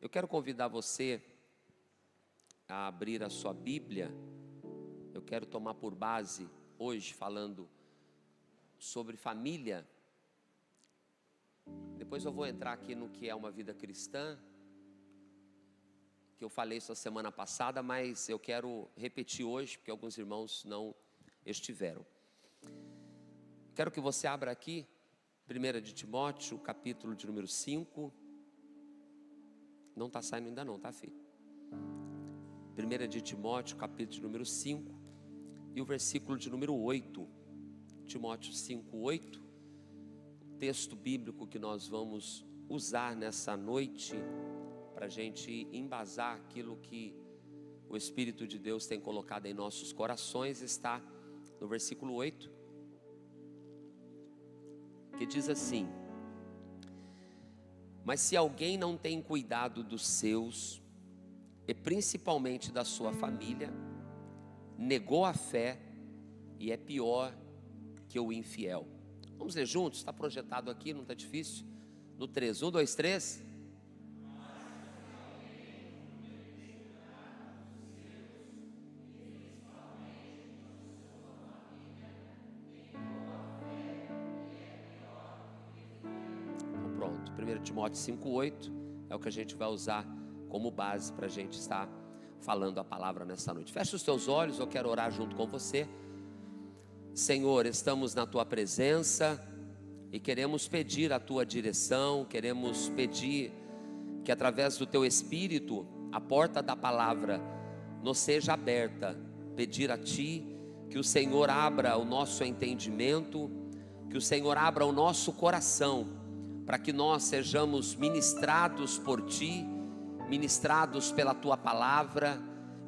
Eu quero convidar você a abrir a sua Bíblia. Eu quero tomar por base hoje falando sobre família. Depois eu vou entrar aqui no que é uma vida cristã, que eu falei isso a semana passada, mas eu quero repetir hoje, porque alguns irmãos não estiveram. Quero que você abra aqui 1 de Timóteo, capítulo de número 5. Não está saindo ainda não, tá, filho? 1 de Timóteo, capítulo de número 5 e o versículo de número 8. Timóteo 5, 8. O texto bíblico que nós vamos usar nessa noite para a gente embasar aquilo que o Espírito de Deus tem colocado em nossos corações, está no versículo 8, que diz assim: mas se alguém não tem cuidado dos seus, e principalmente da sua família, negou a fé e é pior que o infiel. Vamos ler juntos? Está projetado aqui, não está difícil? No 3, 1, 2, 3. Então pronto, 1 Timóteo 5, 8 é o que a gente vai usar como base para a gente estar falando a palavra nessa noite. Feche os teus olhos, eu quero orar junto com você. Senhor, estamos na Tua presença e queremos pedir a Tua direção, queremos pedir que através do Teu Espírito, a porta da palavra nos seja aberta, pedir a Ti que o Senhor abra o nosso entendimento, que o Senhor abra o nosso coração, para que nós sejamos ministrados por Ti, ministrados pela Tua palavra,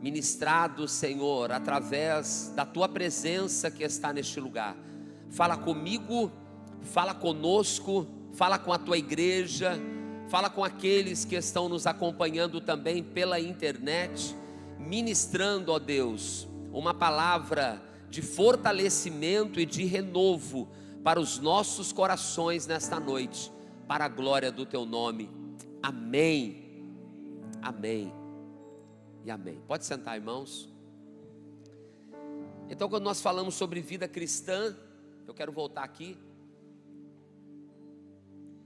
ministrados, Senhor, através da Tua presença que está neste lugar. Fala comigo, fala conosco, fala com a Tua igreja, fala com aqueles que estão nos acompanhando também pela internet, ministrando, ó Deus, uma palavra de fortalecimento e de renovo para os nossos corações nesta noite, para a glória do Teu nome. Amém. Amém e amém. Pode sentar, irmãos. Então, quando nós falamos sobre vida cristã, eu quero voltar aqui,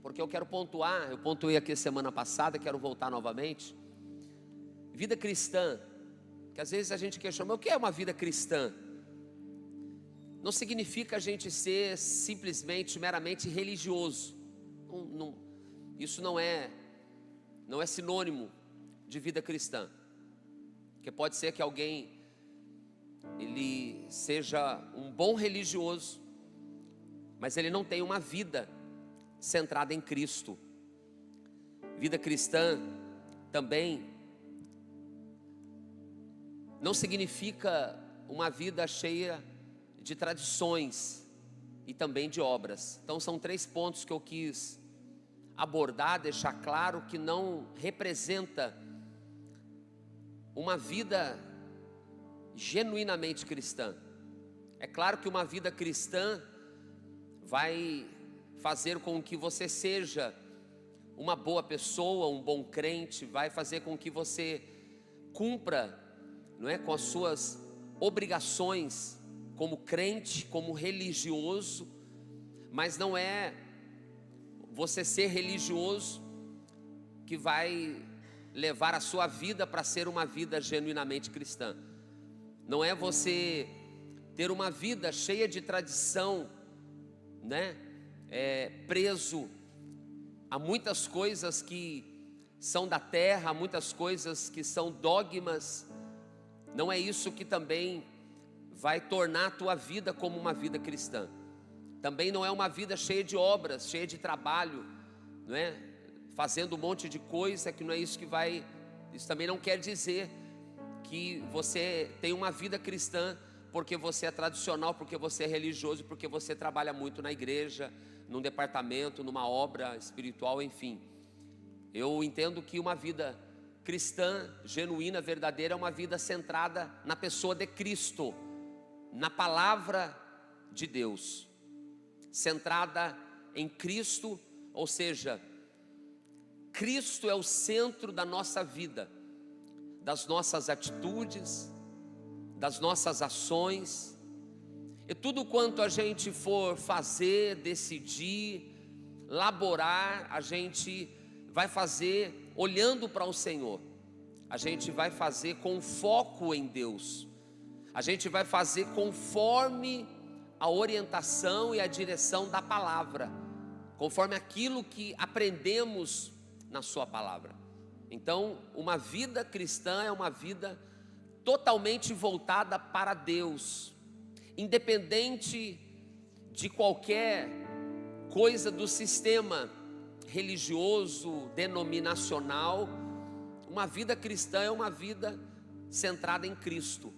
porque eu quero pontuar. Eu pontuei aqui semana passada, quero voltar novamente. Vida cristã, que às vezes a gente questiona, mas o que é uma vida cristã? Não significa a gente ser simplesmente, meramente religioso. Isso não é sinônimo de vida cristã. Porque pode ser que alguém ele seja um bom religioso, mas ele não tem uma vida centrada em Cristo. Vida cristã também não significa uma vida cheia de tradições e também de obras. Então são 3 pontos que eu quis abordar, deixar claro que não representa uma vida genuinamente cristã. É claro que uma vida cristã vai fazer com que você seja uma boa pessoa, um bom crente, vai fazer com que você cumpra, não é, com as suas obrigações como crente, como religioso, mas não é você ser religioso que vai levar a sua vida para ser uma vida genuinamente cristã. Não é você ter uma vida cheia de tradição, né? Preso a muitas coisas que são da terra, a muitas coisas que são dogmas. Não é isso que também vai tornar a tua vida como uma vida cristã. Também não é uma vida cheia de obras, cheia de trabalho, não é? Fazendo um monte de coisa, que não é isso que vai. Isso também não quer dizer que você tem uma vida cristã porque você é tradicional, porque você é religioso, porque você trabalha muito na igreja, num departamento, numa obra espiritual, enfim. Eu entendo que uma vida cristã, genuína, verdadeira, é uma vida centrada na pessoa de Cristo, na palavra de Deus, centrada em Cristo, ou seja, Cristo é o centro da nossa vida, das nossas atitudes, das nossas ações, e tudo quanto a gente for fazer, decidir, laborar, a gente vai fazer olhando para o Senhor, a gente vai fazer com foco em Deus, a gente vai fazer conforme a orientação e a direção da palavra, conforme aquilo que aprendemos na sua palavra. Então, uma vida cristã é uma vida totalmente voltada para Deus, independente de qualquer coisa do sistema religioso, denominacional. Uma vida cristã é uma vida centrada em Cristo,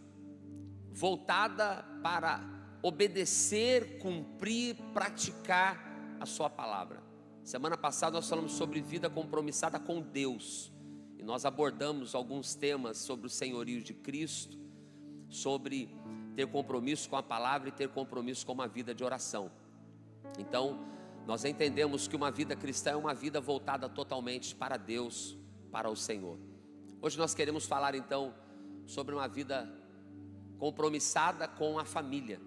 voltada para obedecer, cumprir, praticar a sua palavra. Semana passada nós falamos sobre vida compromissada com Deus, e nós abordamos alguns temas sobre o senhorio de Cristo, sobre ter compromisso com a palavra e ter compromisso com uma vida de oração. Então, nós entendemos que uma vida cristã é uma vida voltada totalmente para Deus, para o Senhor. Hoje nós queremos falar então sobre uma vida compromissada com a família.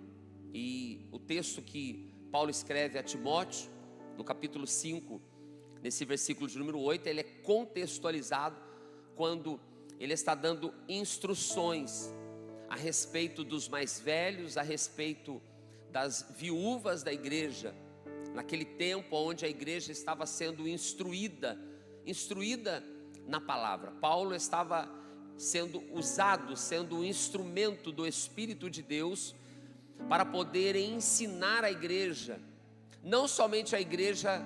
E o texto que Paulo escreve a Timóteo, no capítulo 5, nesse versículo de número 8, ele é contextualizado quando ele está dando instruções a respeito dos mais velhos, a respeito das viúvas da igreja, naquele tempo onde a igreja estava sendo instruída na palavra. Paulo estava sendo usado, sendo um instrumento do Espírito de Deus para poder ensinar a igreja, não somente a igreja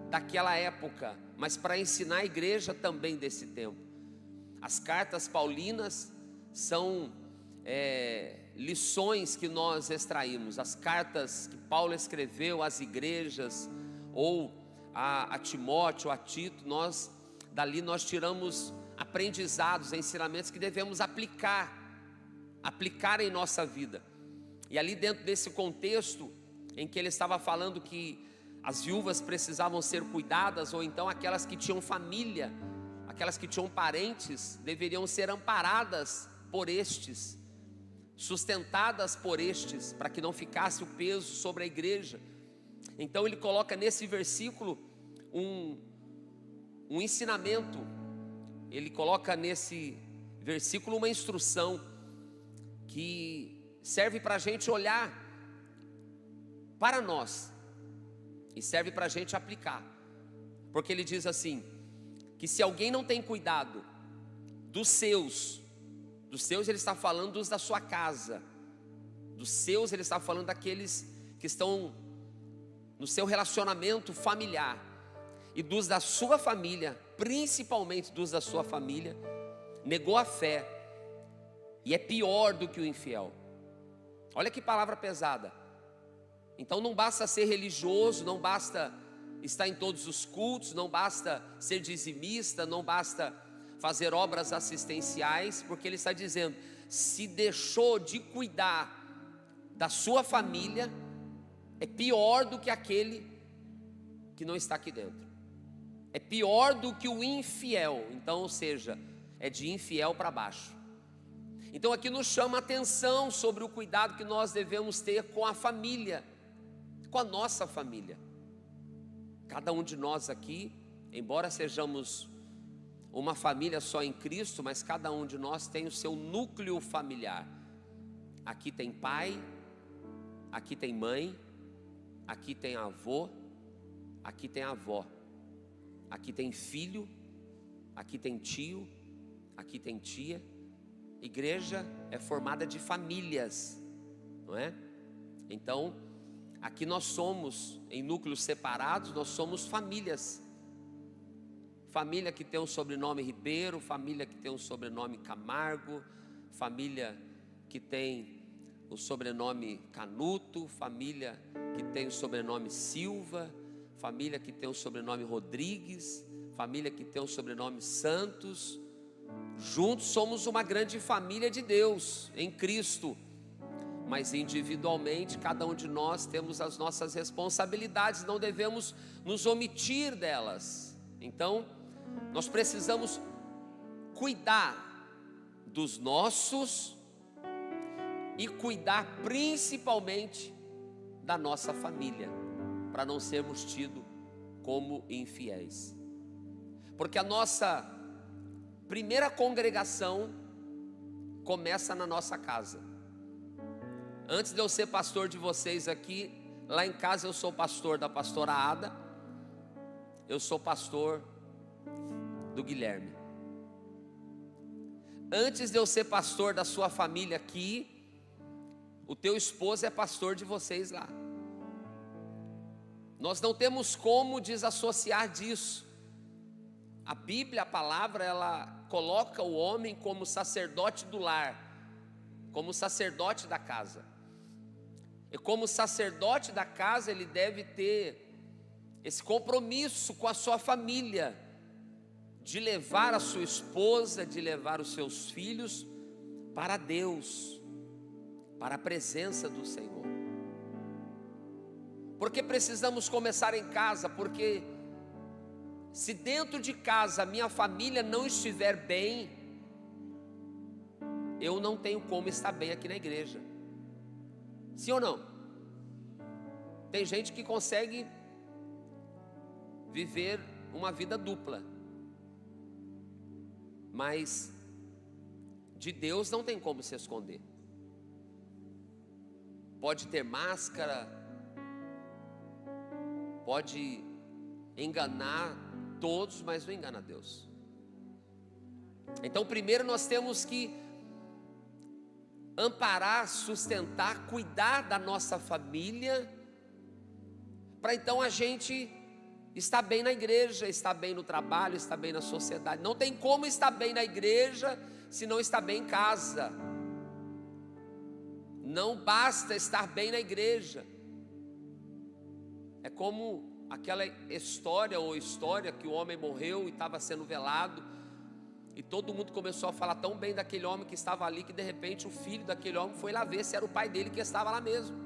daquela época, mas para ensinar a igreja também desse tempo. As cartas paulinas são lições que nós extraímos. As cartas que Paulo escreveu às igrejas, ou a Timóteo, a Tito, dali nós tiramos aprendizados, ensinamentos que devemos aplicar em nossa vida. E ali dentro desse contexto em que ele estava falando que as viúvas precisavam ser cuidadas, ou então aquelas que tinham família, aquelas que tinham parentes, deveriam ser amparadas por estes, sustentadas por estes, para que não ficasse o peso sobre a igreja. Então ele coloca nesse versículo um ensinamento, ele coloca nesse versículo uma instrução que serve para a gente olhar para nós e serve para a gente aplicar, porque ele diz assim, que se alguém não tem cuidado dos seus ele está falando dos da sua casa, dos seus ele está falando daqueles que estão no seu relacionamento familiar, e dos da sua família, principalmente dos da sua família, negou a fé, e é pior do que o infiel. Olha que palavra pesada. Então não basta ser religioso, não basta estar em todos os cultos, não basta ser dizimista, não basta fazer obras assistenciais, porque ele está dizendo, se deixou de cuidar da sua família, é pior do que aquele que não está aqui dentro, é pior do que o infiel. Então, ou seja, é de infiel para baixo. Então aqui nos chama a atenção sobre o cuidado que nós devemos ter com a família, com a nossa família. Cada um de nós aqui, embora sejamos uma família só em Cristo, mas cada um de nós tem o seu núcleo familiar. Aqui tem pai, aqui tem mãe, aqui tem avô, aqui tem avó, aqui tem filho, aqui tem tio, aqui tem tia. Igreja é formada de famílias, não é? Então, aqui nós somos, em núcleos separados, nós somos famílias. Família que tem o sobrenome Ribeiro, família que tem o sobrenome Camargo, família que tem o sobrenome Canuto, família que tem o sobrenome Silva, família que tem o sobrenome Rodrigues, família que tem o sobrenome Santos. Juntos somos uma grande família de Deus em Cristo, mas individualmente cada um de nós temos as nossas responsabilidades, não devemos nos omitir delas. Então nós precisamos cuidar dos nossos e cuidar principalmente da nossa família, para não sermos tidos como infiéis. Porque a nossa primeira congregação começa na nossa casa. Antes de eu ser pastor de vocês aqui, lá em casa eu sou pastor da pastora Ada, eu sou pastor do Guilherme. Antes de eu ser pastor da sua família aqui, o teu esposo é pastor de vocês lá. Nós não temos como desassociar disso. A Bíblia, a palavra, ela coloca o homem como sacerdote do lar, como sacerdote da casa. E como sacerdote da casa, ele deve ter esse compromisso com a sua família, de levar a sua esposa, de levar os seus filhos para Deus, para a presença do Senhor. Porque precisamos começar em casa? Porque se dentro de casa a minha família não estiver bem, eu não tenho como estar bem aqui na igreja. Sim ou não? Tem gente que consegue viver uma vida dupla, mas de Deus não tem como se esconder. Pode ter máscara, pode enganar todos, mas não engana Deus. Então primeiro nós temos que amparar, sustentar, cuidar da nossa família, para então a gente estar bem na igreja, estar bem no trabalho, estar bem na sociedade. Não tem como estar bem na igreja se não está bem em casa. Não basta estar bem na igreja. É como aquela história que o homem morreu e estava sendo velado, e todo mundo começou a falar tão bem daquele homem que estava ali, que de repente o filho daquele homem foi lá ver se era o pai dele que estava lá mesmo.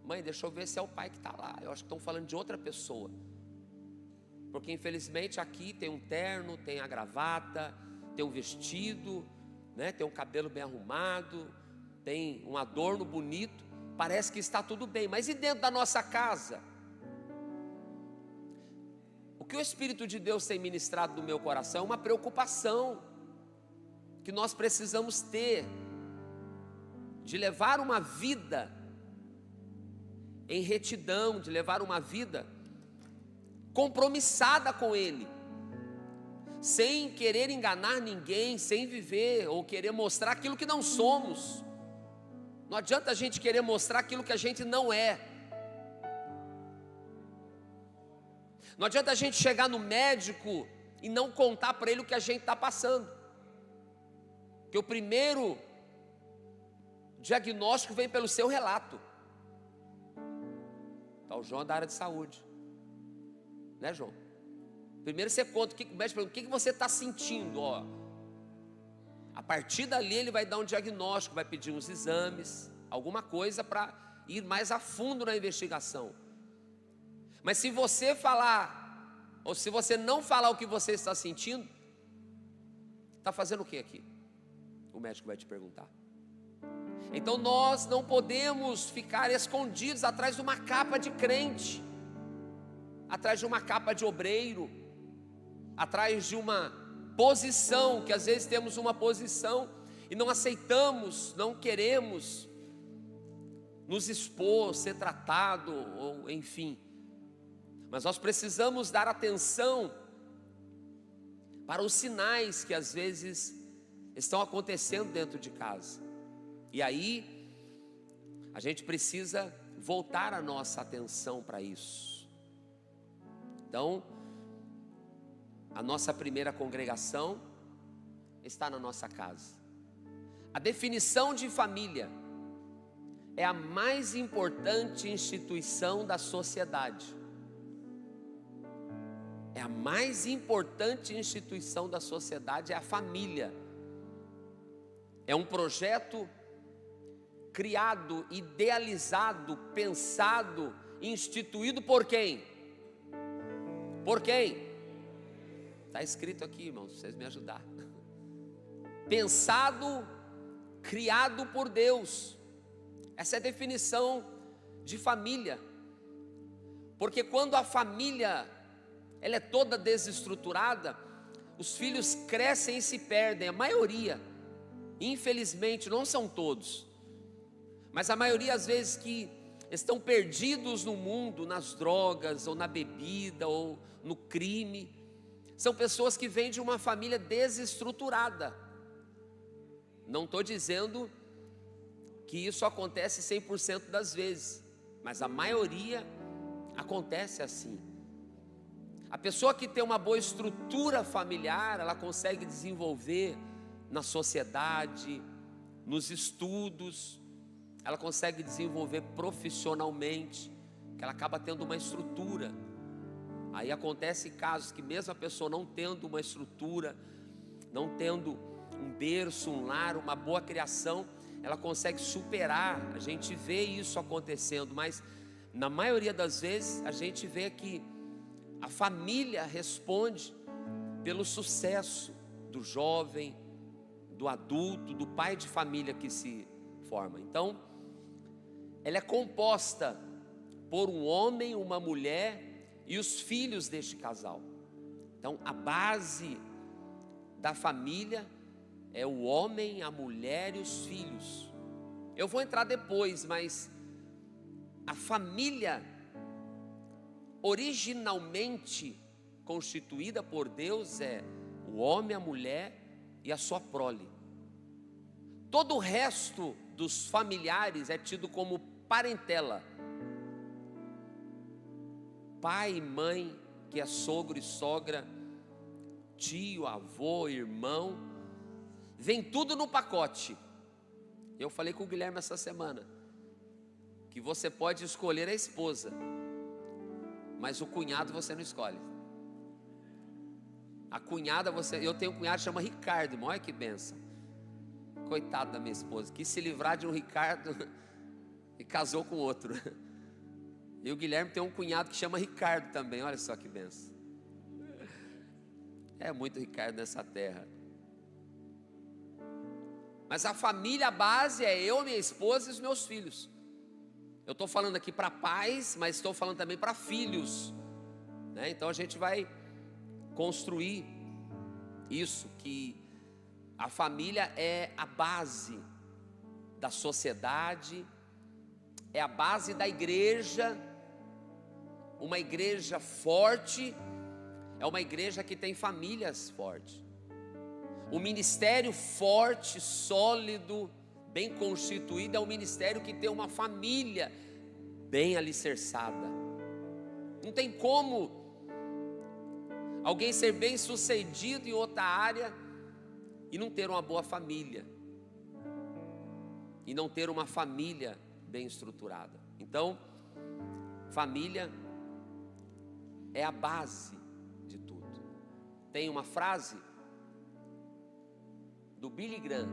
Mãe, deixa eu ver se é o pai que está lá. Eu acho que estão falando de outra pessoa, porque infelizmente aqui tem um terno, tem a gravata, tem um vestido, né? Tem um cabelo bem arrumado, tem um adorno bonito, parece que está tudo bem. Mas e dentro da nossa casa? O que o Espírito de Deus tem ministrado no meu coração é uma preocupação que nós precisamos ter, de levar uma vida em retidão, de levar uma vida compromissada com Ele, sem querer enganar ninguém, sem viver ou querer mostrar aquilo que não somos. Não adianta a gente querer mostrar aquilo que a gente não é. Não adianta a gente chegar no médico e não contar para ele o que a gente está passando, porque o primeiro diagnóstico vem pelo seu relato. Tá, o João é da área de saúde, né, João? Primeiro você conta o médico pergunta, o que você está sentindo, ó. A partir dali ele vai dar um diagnóstico, vai pedir uns exames, alguma coisa para ir mais a fundo na investigação. Mas se você falar, ou se você não falar o que você está sentindo, está fazendo o que aqui? O médico vai te perguntar. Então nós não podemos ficar escondidos atrás de uma capa de crente, atrás de uma capa de obreiro, atrás de uma posição, que às vezes temos uma posição e não aceitamos, não queremos nos expor, ser tratado, ou enfim. Mas nós precisamos dar atenção para os sinais que às vezes estão acontecendo dentro de casa. E aí a gente precisa voltar a nossa atenção para isso. Então, a nossa primeira congregação está na nossa casa. A definição de família é a mais importante instituição da sociedade. É a mais importante instituição da sociedade, é a família. É um projeto criado, idealizado, pensado, instituído por quem? Por quem? Está escrito aqui, irmãos, pra vocês me ajudarem. Pensado, criado por Deus. Essa é a definição de família. Porque quando a família ela é toda desestruturada, os filhos crescem e se perdem, a maioria. Infelizmente, não são todos, mas a maioria às vezes que estão perdidos no mundo, nas drogas, ou na bebida, ou no crime, são pessoas que vêm de uma família desestruturada. Não estou dizendo que isso acontece 100% das vezes, mas a maioria acontece assim. A pessoa que tem uma boa estrutura familiar, ela consegue desenvolver na sociedade, nos estudos, ela consegue desenvolver profissionalmente, que ela acaba tendo uma estrutura. Aí acontece casos que mesmo a pessoa não tendo uma estrutura, não tendo um berço, um lar, uma boa criação, ela consegue superar. A gente vê isso acontecendo, mas na maioria das vezes a gente vê que a família responde pelo sucesso do jovem, do adulto, do pai de família que se forma. Então, ela é composta por um homem, uma mulher e os filhos deste casal. Então, a base da família é o homem, a mulher e os filhos. Eu vou entrar depois, mas a família originalmente constituída por Deus é o homem, a mulher e a sua prole. Todo o resto dos familiares é tido como parentela. Pai e mãe, que é sogro e sogra, tio, avô, irmão, vem tudo no pacote. Eu falei com o Guilherme essa semana que você pode escolher a esposa, mas o cunhado você não escolhe. A cunhada eu tenho um cunhado que chama Ricardo, irmão, olha que bênção. Coitado da minha esposa, quis se livrar de um Ricardo e casou com outro. E o Guilherme tem um cunhado que chama Ricardo também, olha só que bênção. É muito Ricardo nessa terra. Mas a família, a base é eu, minha esposa e os meus filhos. Eu estou falando aqui para pais, mas estou falando também para filhos, né? Então a gente vai construir isso, que a família é a base da sociedade, é a base da igreja. Uma igreja forte é uma igreja que tem famílias fortes. O ministério forte, sólido, bem constituído é um ministério que tem uma família bem alicerçada. Não tem como alguém ser bem sucedido em outra área e não ter uma boa família, e não ter uma família bem estruturada. Então, família é a base de tudo. Tem uma frase do Billy Graham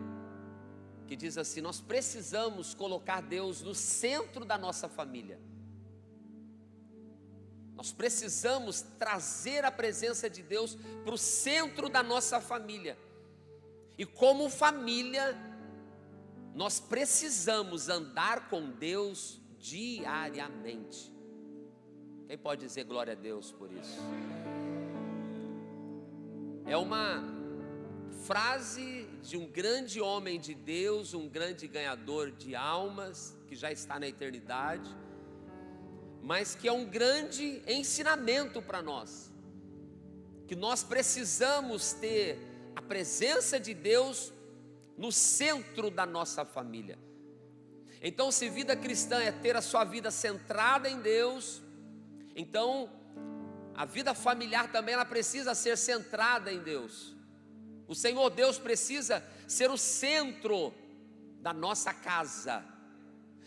que diz assim: nós precisamos colocar Deus no centro da nossa família. Nós precisamos trazer a presença de Deus para o centro da nossa família. E como família, nós precisamos andar com Deus diariamente. Quem pode dizer glória a Deus por isso? É uma frase de um grande homem de Deus, um grande ganhador de almas, que já está na eternidade, mas que é um grande ensinamento para nós, que nós precisamos ter a presença de Deus no centro da nossa família. Então, se vida cristã é ter a sua vida centrada em Deus, então a vida familiar também ela precisa ser centrada em Deus. O Senhor Deus precisa ser o centro da nossa casa,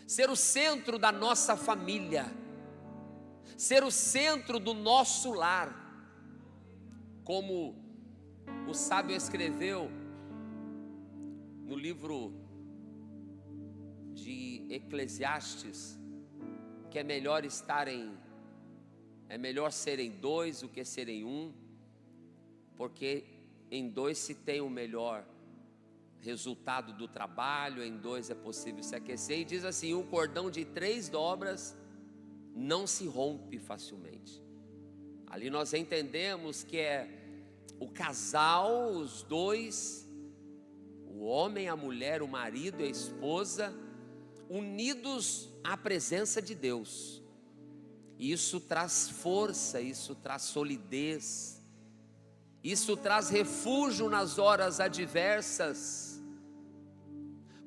ser o centro da nossa família, ser o centro do nosso lar. Como o sábio escreveu no livro de Eclesiastes, que é melhor serem dois do que serem um. porque em dois se tem o melhor resultado do trabalho, em dois é possível se aquecer. E diz assim: um cordão de 3 dobras não se rompe facilmente. Ali nós entendemos que é o casal, os dois, o homem, a mulher, o marido e a esposa, unidos à presença de Deus. E isso traz força, isso traz solidez, isso traz refúgio nas horas adversas,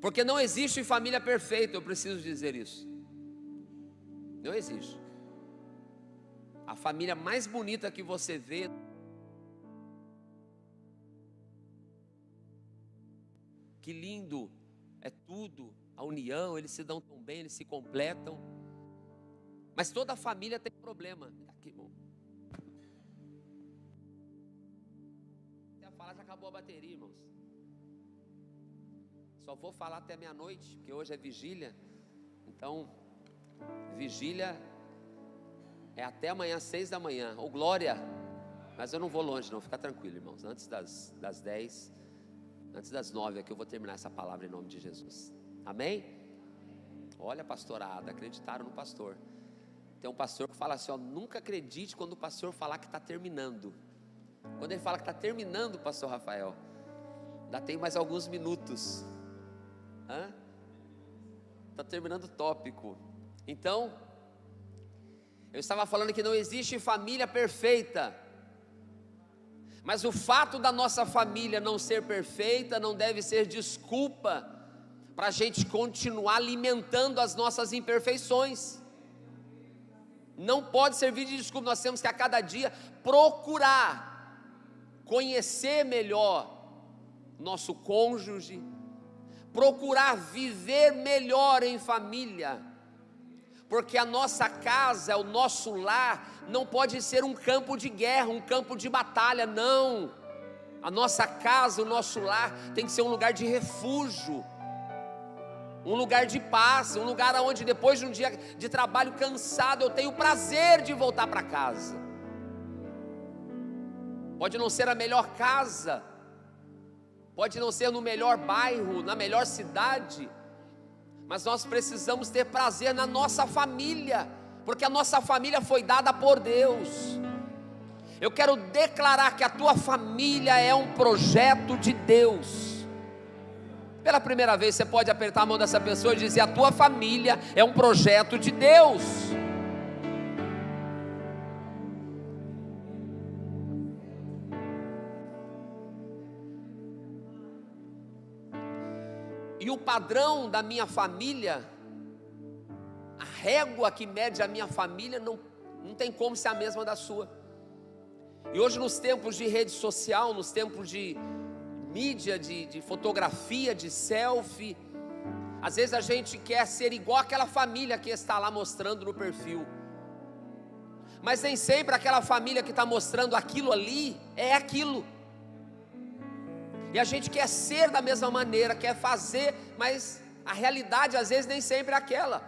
porque não existe família perfeita, eu preciso dizer isso. Não existe. A família mais bonita que você vê, que lindo, é tudo, a união, eles se dão tão bem, eles se completam. Mas toda família tem problema. Aqui, irmão. Se eu falar, já acabou a bateria, irmãos. Só vou falar até meia-noite, porque hoje é vigília. Então, vigília é até amanhã, 6 da manhã. Ô, glória! Mas eu não vou longe não, fica tranquilo, irmãos. Antes das 10, antes das 9 aqui eu vou terminar essa palavra em nome de Jesus. Amém? Olha, pastorada, acreditaram no pastor. Tem um pastor que fala assim, ó, nunca acredite quando o pastor falar que está terminando. Quando ele fala que está terminando, pastor Rafael, ainda tem mais alguns minutos. Está terminando o tópico. Então, eu estava falando que não existe família perfeita, mas o fato da nossa família não ser perfeita não deve ser desculpa para a gente continuar alimentando as nossas imperfeições. Não pode servir de desculpa. Nós temos que a cada dia procurar conhecer melhor nosso cônjuge, procurar viver melhor em família, porque a nossa casa, o nosso lar, não pode ser um campo de guerra, um campo de batalha, não. A nossa casa, o nosso lar, tem que ser um lugar de refúgio, um lugar de paz, um lugar onde depois de um dia de trabalho cansado, eu tenho prazer de voltar para casa. Pode não ser a melhor casa, pode não ser no melhor bairro, na melhor cidade, mas nós precisamos ter prazer na nossa família, porque a nossa família foi dada por Deus. Eu quero declarar que a tua família é um projeto de Deus. Pela primeira vez você pode apertar a mão dessa pessoa e dizer: a tua família é um projeto de Deus. E o padrão da minha família, a régua que mede a minha família, não tem como ser a mesma da sua. E hoje, nos tempos de rede social, nos tempos de mídia, de fotografia, de selfie, às vezes a gente quer ser igual àquela família que está lá mostrando no perfil, mas nem sempre aquela família que está mostrando aquilo ali é aquilo. E a gente quer ser da mesma maneira, quer fazer, mas a realidade às vezes nem sempre é aquela.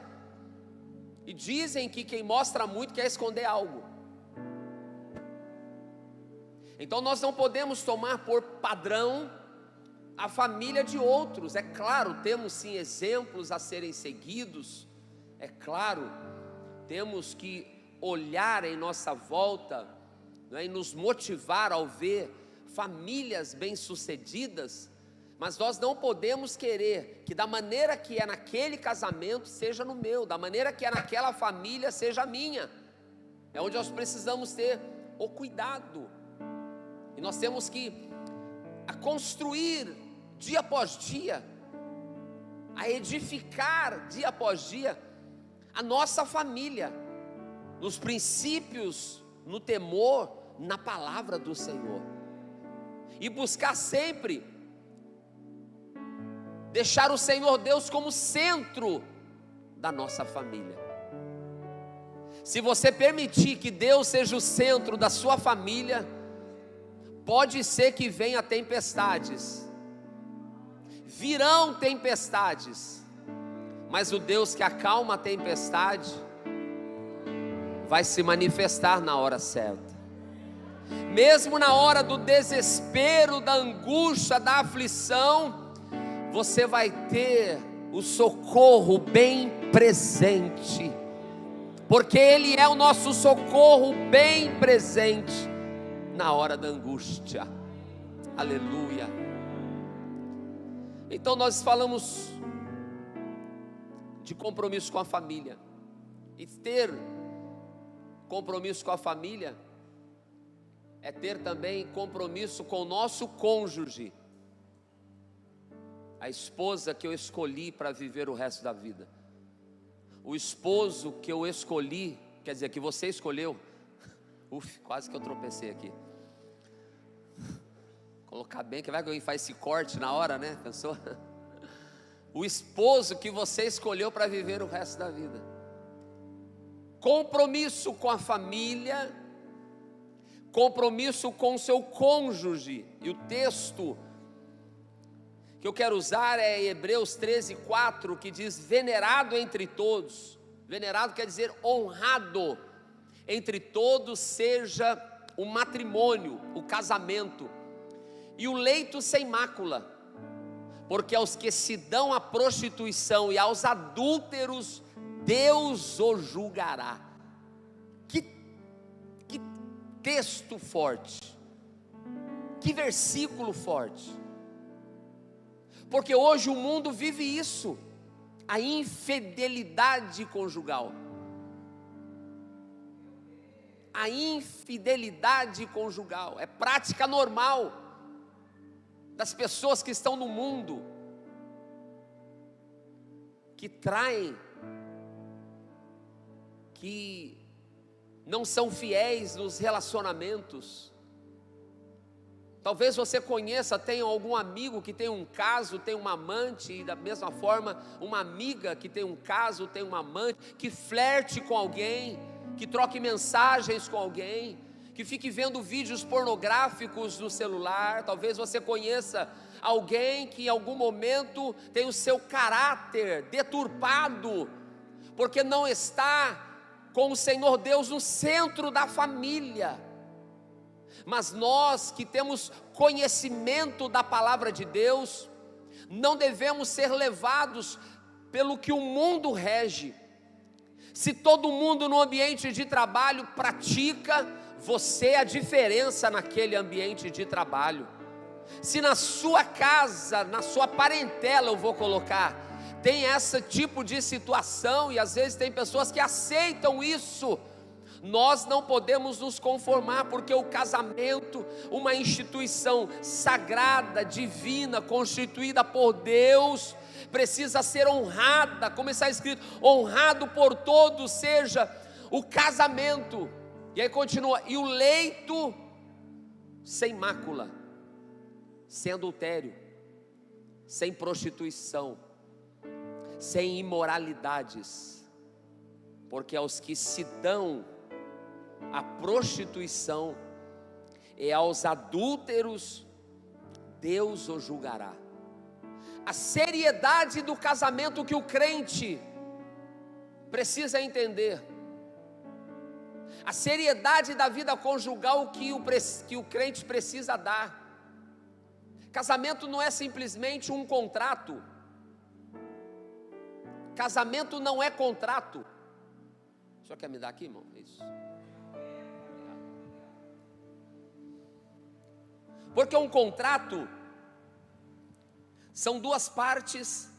E dizem que quem mostra muito quer esconder algo. Então nós não podemos tomar por padrão a família de outros. É claro, temos sim exemplos a serem seguidos. É claro, temos que olhar em nossa volta, né, e nos motivar ao ver famílias bem-sucedidas, mas nós não podemos querer que da maneira que é naquele casamento seja no meu, da maneira que é naquela família seja a minha. É onde nós precisamos ter o cuidado, e nós temos que construir dia após dia, a edificar dia após dia a nossa família, nos princípios, no temor, na palavra do Senhor, e buscar sempre deixar o Senhor Deus como centro da nossa família. Se você permitir que Deus seja o centro da sua família, pode ser que venha tempestades, virão tempestades, mas o Deus que acalma a tempestade vai se manifestar na hora certa. mesmo na hora do desespero, da angústia, da aflição, você vai ter o socorro bem presente, porque Ele é o nosso socorro bem presente na hora da angústia. Aleluia. Então nós falamos de compromisso com a família, e ter compromisso com a família é ter também compromisso com o nosso cônjuge, a esposa que eu escolhi para viver o resto da vida, o esposo que eu escolhi, quer dizer, que você escolheu. Quase que eu tropecei aqui. Colocar bem, que vai que alguém faz esse corte na hora, né? Pensou? O esposo que você escolheu para viver o resto da vida. Compromisso com a família, compromisso com o seu cônjuge. E o texto que eu quero usar é Hebreus 13:4, que diz: venerado entre todos. Venerado quer dizer honrado entre todos seja o matrimônio, o casamento, e o leito sem mácula, porque aos que se dão à prostituição e aos adúlteros Deus o julgará. Que texto forte, que versículo forte, porque hoje o mundo vive isso, a infidelidade conjugal. A infidelidade conjugal é prática normal das pessoas que estão no mundo, que traem, que não são fiéis nos relacionamentos. Talvez você conheça, tenha algum amigo que tem um caso, tem uma amante, e da mesma forma uma amiga que tem um caso, tem uma amante, que flerte com alguém, que troque mensagens com alguém, que fique vendo vídeos pornográficos no celular. Talvez você conheça alguém que em algum momento tem o seu caráter deturpado, porque não está com o Senhor Deus no centro da família. Mas nós que temos conhecimento da palavra de Deus, não devemos ser levados pelo que o mundo rege. Se todo mundo no ambiente de trabalho pratica, você é a diferença naquele ambiente de trabalho. Se na sua casa, na sua parentela, eu vou colocar, tem esse tipo de situação, e às vezes tem pessoas que aceitam isso, nós não podemos nos conformar, porque o casamento, uma instituição sagrada, divina, constituída por Deus, precisa ser honrada, como está escrito, honrado por todos seja o casamento. E aí continua, e o leito sem mácula, sem adultério, sem prostituição, sem imoralidades, porque aos que se dão à prostituição e aos adúlteros Deus o julgará. A seriedade do casamento que o crente precisa entender, a seriedade da vida conjugal que o crente precisa dar. Casamento não é simplesmente um contrato. Casamento não é contrato. O senhor quer me dar aqui, irmão? Isso. Porque um contrato são duas partes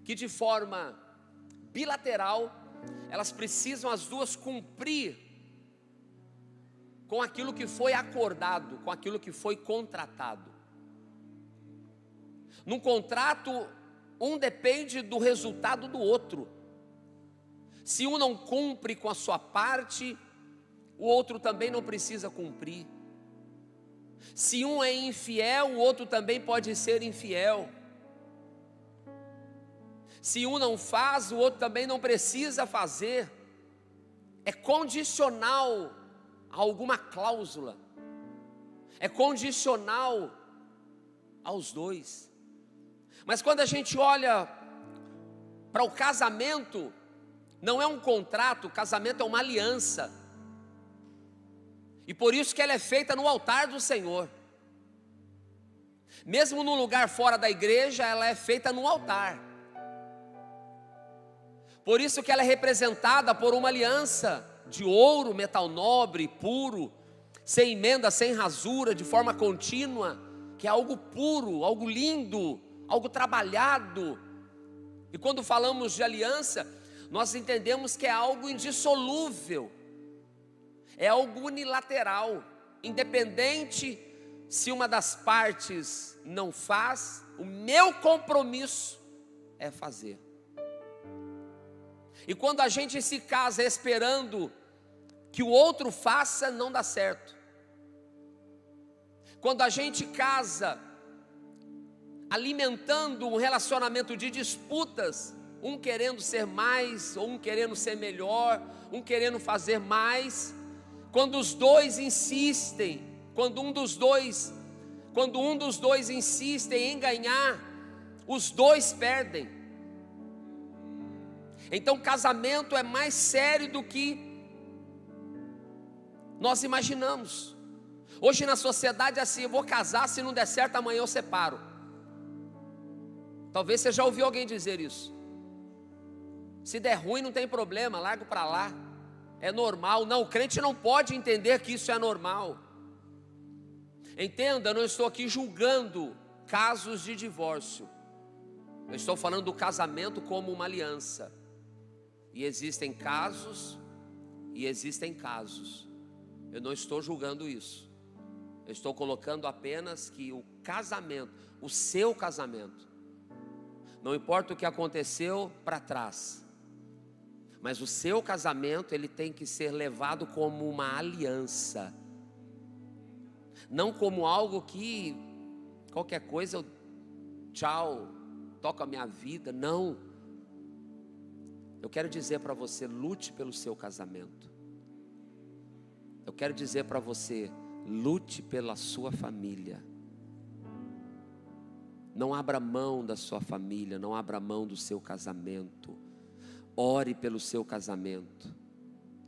que de forma bilateral, elas precisam as duas cumprir com aquilo que foi acordado, com aquilo que foi contratado. Num contrato, um depende do resultado do outro. Se um não cumpre com a sua parte, o outro também não precisa cumprir. Se um é infiel, o outro também pode ser infiel. Se um não faz, o outro também não precisa fazer. É condicional a alguma cláusula. É condicional aos dois. Mas quando a gente olha para o casamento, não é um contrato, o casamento é uma aliança. E por isso que ela é feita no altar do Senhor. Mesmo no lugar fora da igreja, ela é feita no altar. Por isso que ela é representada por uma aliança de ouro, metal nobre, puro, sem emenda, sem rasura, de forma contínua, que é algo puro, algo lindo, algo trabalhado. E quando falamos de aliança, nós entendemos que é algo indissolúvel, é algo unilateral, independente se uma das partes não faz, o meu compromisso é fazer. E quando a gente se casa esperando que o outro faça, não dá certo. Quando a gente casa alimentando um relacionamento de disputas, um querendo ser mais, ou um querendo ser melhor, um querendo fazer mais, quando os dois insistem, quando um dos dois insistem em ganhar, os dois perdem. Então casamento é mais sério do que nós imaginamos. Hoje na sociedade é assim: eu vou casar, se não der certo amanhã eu separo. Talvez você já ouviu alguém dizer isso. Se der ruim não tem problema, largo para lá, é normal. Não, o crente não pode entender que isso é normal. Entenda, eu não estou aqui julgando casos de divórcio. Eu estou falando do casamento como uma aliança. E existem casos e existem casos. Eu não estou julgando isso. Eu estou colocando apenas que o casamento, o seu casamento, não importa o que aconteceu para trás, mas o seu casamento, ele tem que ser levado como uma aliança. Não como algo que qualquer coisa eu, tchau, toco a minha vida. Não. Eu quero dizer para você, lute pelo seu casamento. Eu quero dizer para você, lute pela sua família. Não abra mão da sua família, não abra mão do seu casamento. Ore pelo seu casamento.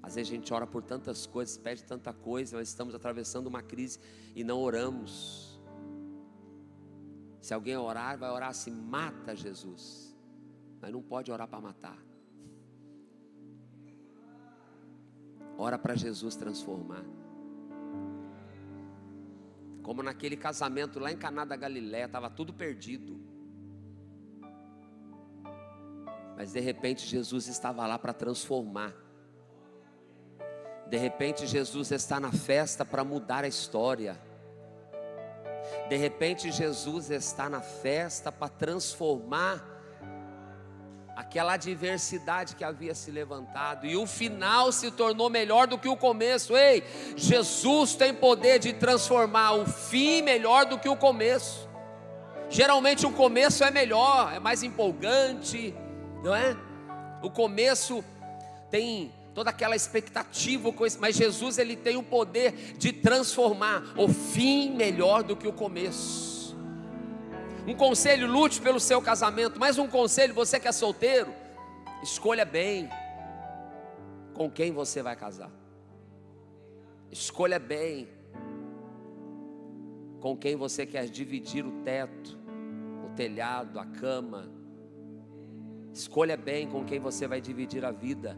Às vezes a gente ora por tantas coisas, pede tanta coisa, mas estamos atravessando uma crise e não oramos. Se alguém orar, vai orar assim: mata Jesus. Mas não pode orar para matar. Ora para Jesus transformar. Como naquele casamento lá em Caná da Galileia, estava tudo perdido. Mas de repente Jesus estava lá para transformar. De repente Jesus está na festa para mudar a história. De repente Jesus está na festa para transformar aquela adversidade que havia se levantado, e o final se tornou melhor do que o começo. Ei, Jesus tem poder de transformar o fim melhor do que o começo. Geralmente o começo é melhor, é mais empolgante, não é? O começo tem toda aquela expectativa, mas Jesus, ele tem o poder de transformar o fim melhor do que o começo. Um conselho: lute pelo seu casamento. Mais um conselho: você que é solteiro, escolha bem com quem você vai casar. Escolha bem com quem você quer dividir o teto, o telhado, a cama. Escolha bem com quem você vai dividir a vida.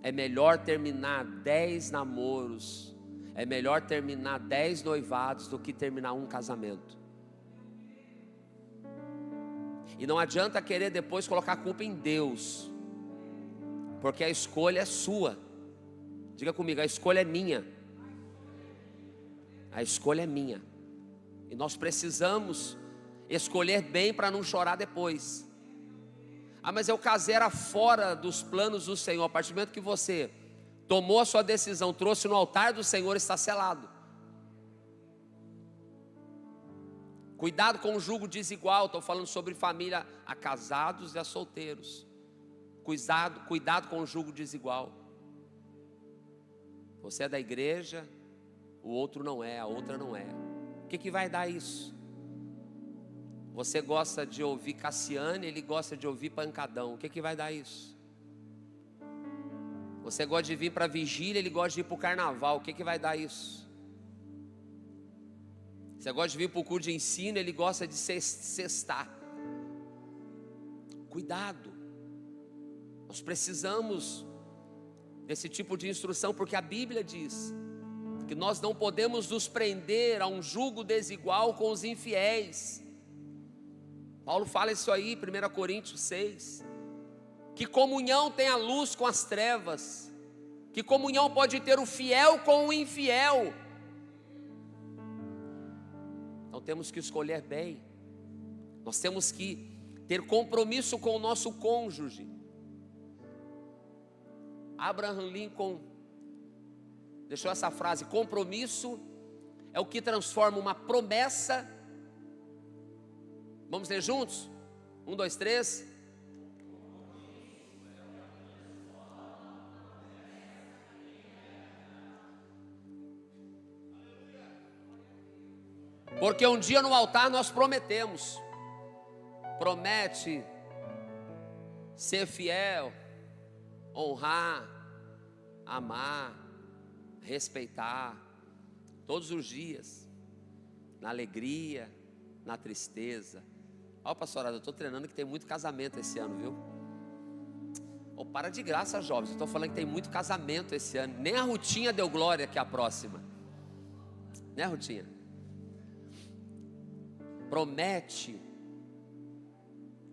É melhor terminar 10 namoros, é melhor terminar 10 noivados do que terminar um casamento. E não adianta querer depois colocar a culpa em Deus, porque a escolha é sua. Diga comigo: a escolha é minha. A escolha é minha. E nós precisamos escolher bem para não chorar depois. Ah, mas eu casei, era fora dos planos do Senhor. A partir do momento que você tomou a sua decisão, trouxe no altar do Senhor, está selado. Cuidado com o jugo desigual. Estou falando sobre família, a casados e a solteiros. Cuidado com o jugo desigual. Você é da igreja, o outro não é, a outra não é. O que vai dar isso? Você gosta de ouvir Cassiane, ele gosta de ouvir Pancadão. O que vai dar isso? Você gosta de vir para a vigília, ele gosta de ir para o carnaval. O que vai dar isso? Você gosta de vir para o culto de ensino, ele gosta de sextar. Cuidado. Nós precisamos desse tipo de instrução, porque a Bíblia diz que nós não podemos nos prender a um jugo desigual com os infiéis. Paulo fala isso aí, 1 Coríntios 6. Que comunhão tem a luz com as trevas? Que comunhão pode ter o fiel com o infiel? Então temos que escolher bem. Nós temos que ter compromisso com o nosso cônjuge. Abraham Lincoln deixou essa frase: compromisso é o que transforma uma promessa. Vamos ler juntos? 1, 2, 3. Porque um dia no altar nós prometemos. Promete ser fiel, honrar, amar, respeitar, todos os dias, na alegria, na tristeza. Ó, pastorada, eu estou treinando que tem muito casamento esse ano, viu? Oh, para de graça, jovens, eu estou falando que tem muito casamento esse ano. Nem a Rutinha deu glória que é a próxima. Né, Rutinha? Promete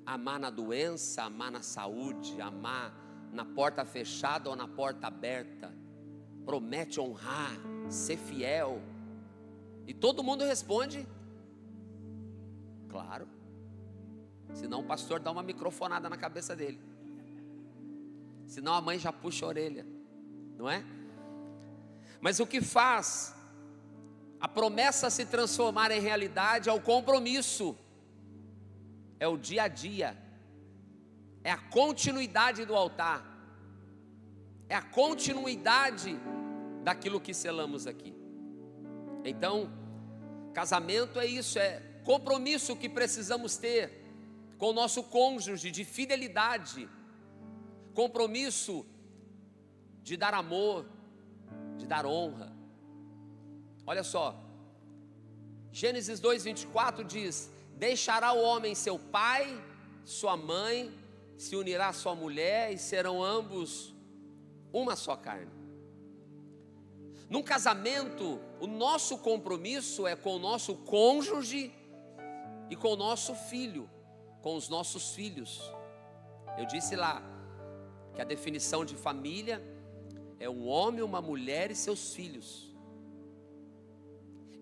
amar na doença, amar na saúde, amar na porta fechada ou na porta aberta. Promete honrar, ser fiel. E todo mundo responde: claro. Senão o pastor dá uma microfonada na cabeça dele. Senão a mãe já puxa a orelha, não é? Mas o que faz a promessa se transformar em realidade é o compromisso, é o dia a dia, é a continuidade do altar, é a continuidade daquilo que selamos aqui. Então, casamento é isso, é compromisso que precisamos ter com o nosso cônjuge, de fidelidade, compromisso de dar amor, de dar honra. Olha só, Gênesis 2:24 diz: deixará o homem seu pai, sua mãe, se unirá à sua mulher e serão ambos uma só carne. Num casamento, o nosso compromisso é com o nosso cônjuge e com o nosso filho, com os nossos filhos. Eu disse lá que a definição de família é um homem, uma mulher e seus filhos.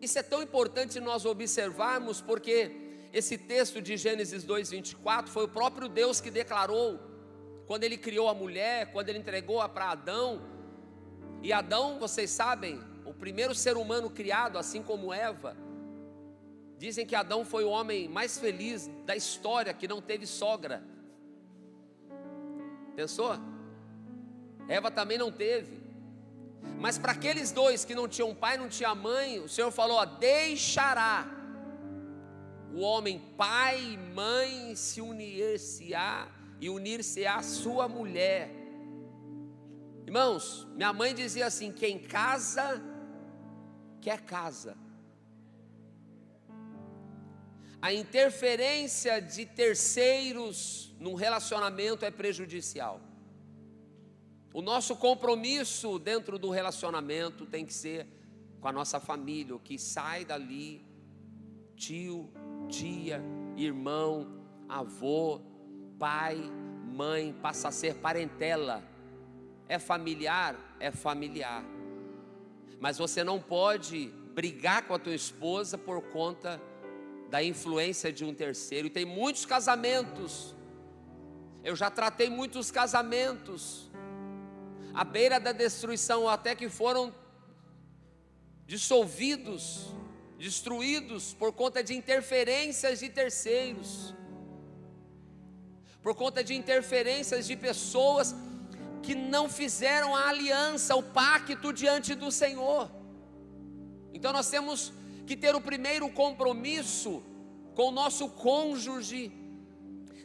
Isso é tão importante nós observarmos, porque esse texto de Gênesis 2:24 foi o próprio Deus que declarou, quando Ele criou a mulher, quando Ele entregou-a para Adão. E Adão, vocês sabem, o primeiro ser humano criado, assim como Eva. Dizem que Adão foi o homem mais feliz da história, que não teve sogra. Pensou? Eva também não teve. Mas para aqueles dois que não tinham pai, não tinham mãe, o Senhor falou: ó, deixará o homem pai e mãe se unir-se-á e unir-se-á a sua mulher. Irmãos, minha mãe dizia assim: quem casa, quer casa. A interferência de terceiros num relacionamento é prejudicial. O nosso compromisso dentro do relacionamento tem que ser com a nossa família. O que sai dali, tio, tia, irmão, avô, pai, mãe, passa a ser parentela. É familiar? É familiar. Mas você não pode brigar com a tua esposa por conta da influência de um terceiro. E tem muitos casamentos, eu já tratei muitos casamentos à beira da destruição, até que foram dissolvidos, destruídos por conta de interferências de terceiros, por conta de interferências de pessoas que não fizeram a aliança, o pacto diante do Senhor. Então nós temos que ter o primeiro compromisso com o nosso cônjuge,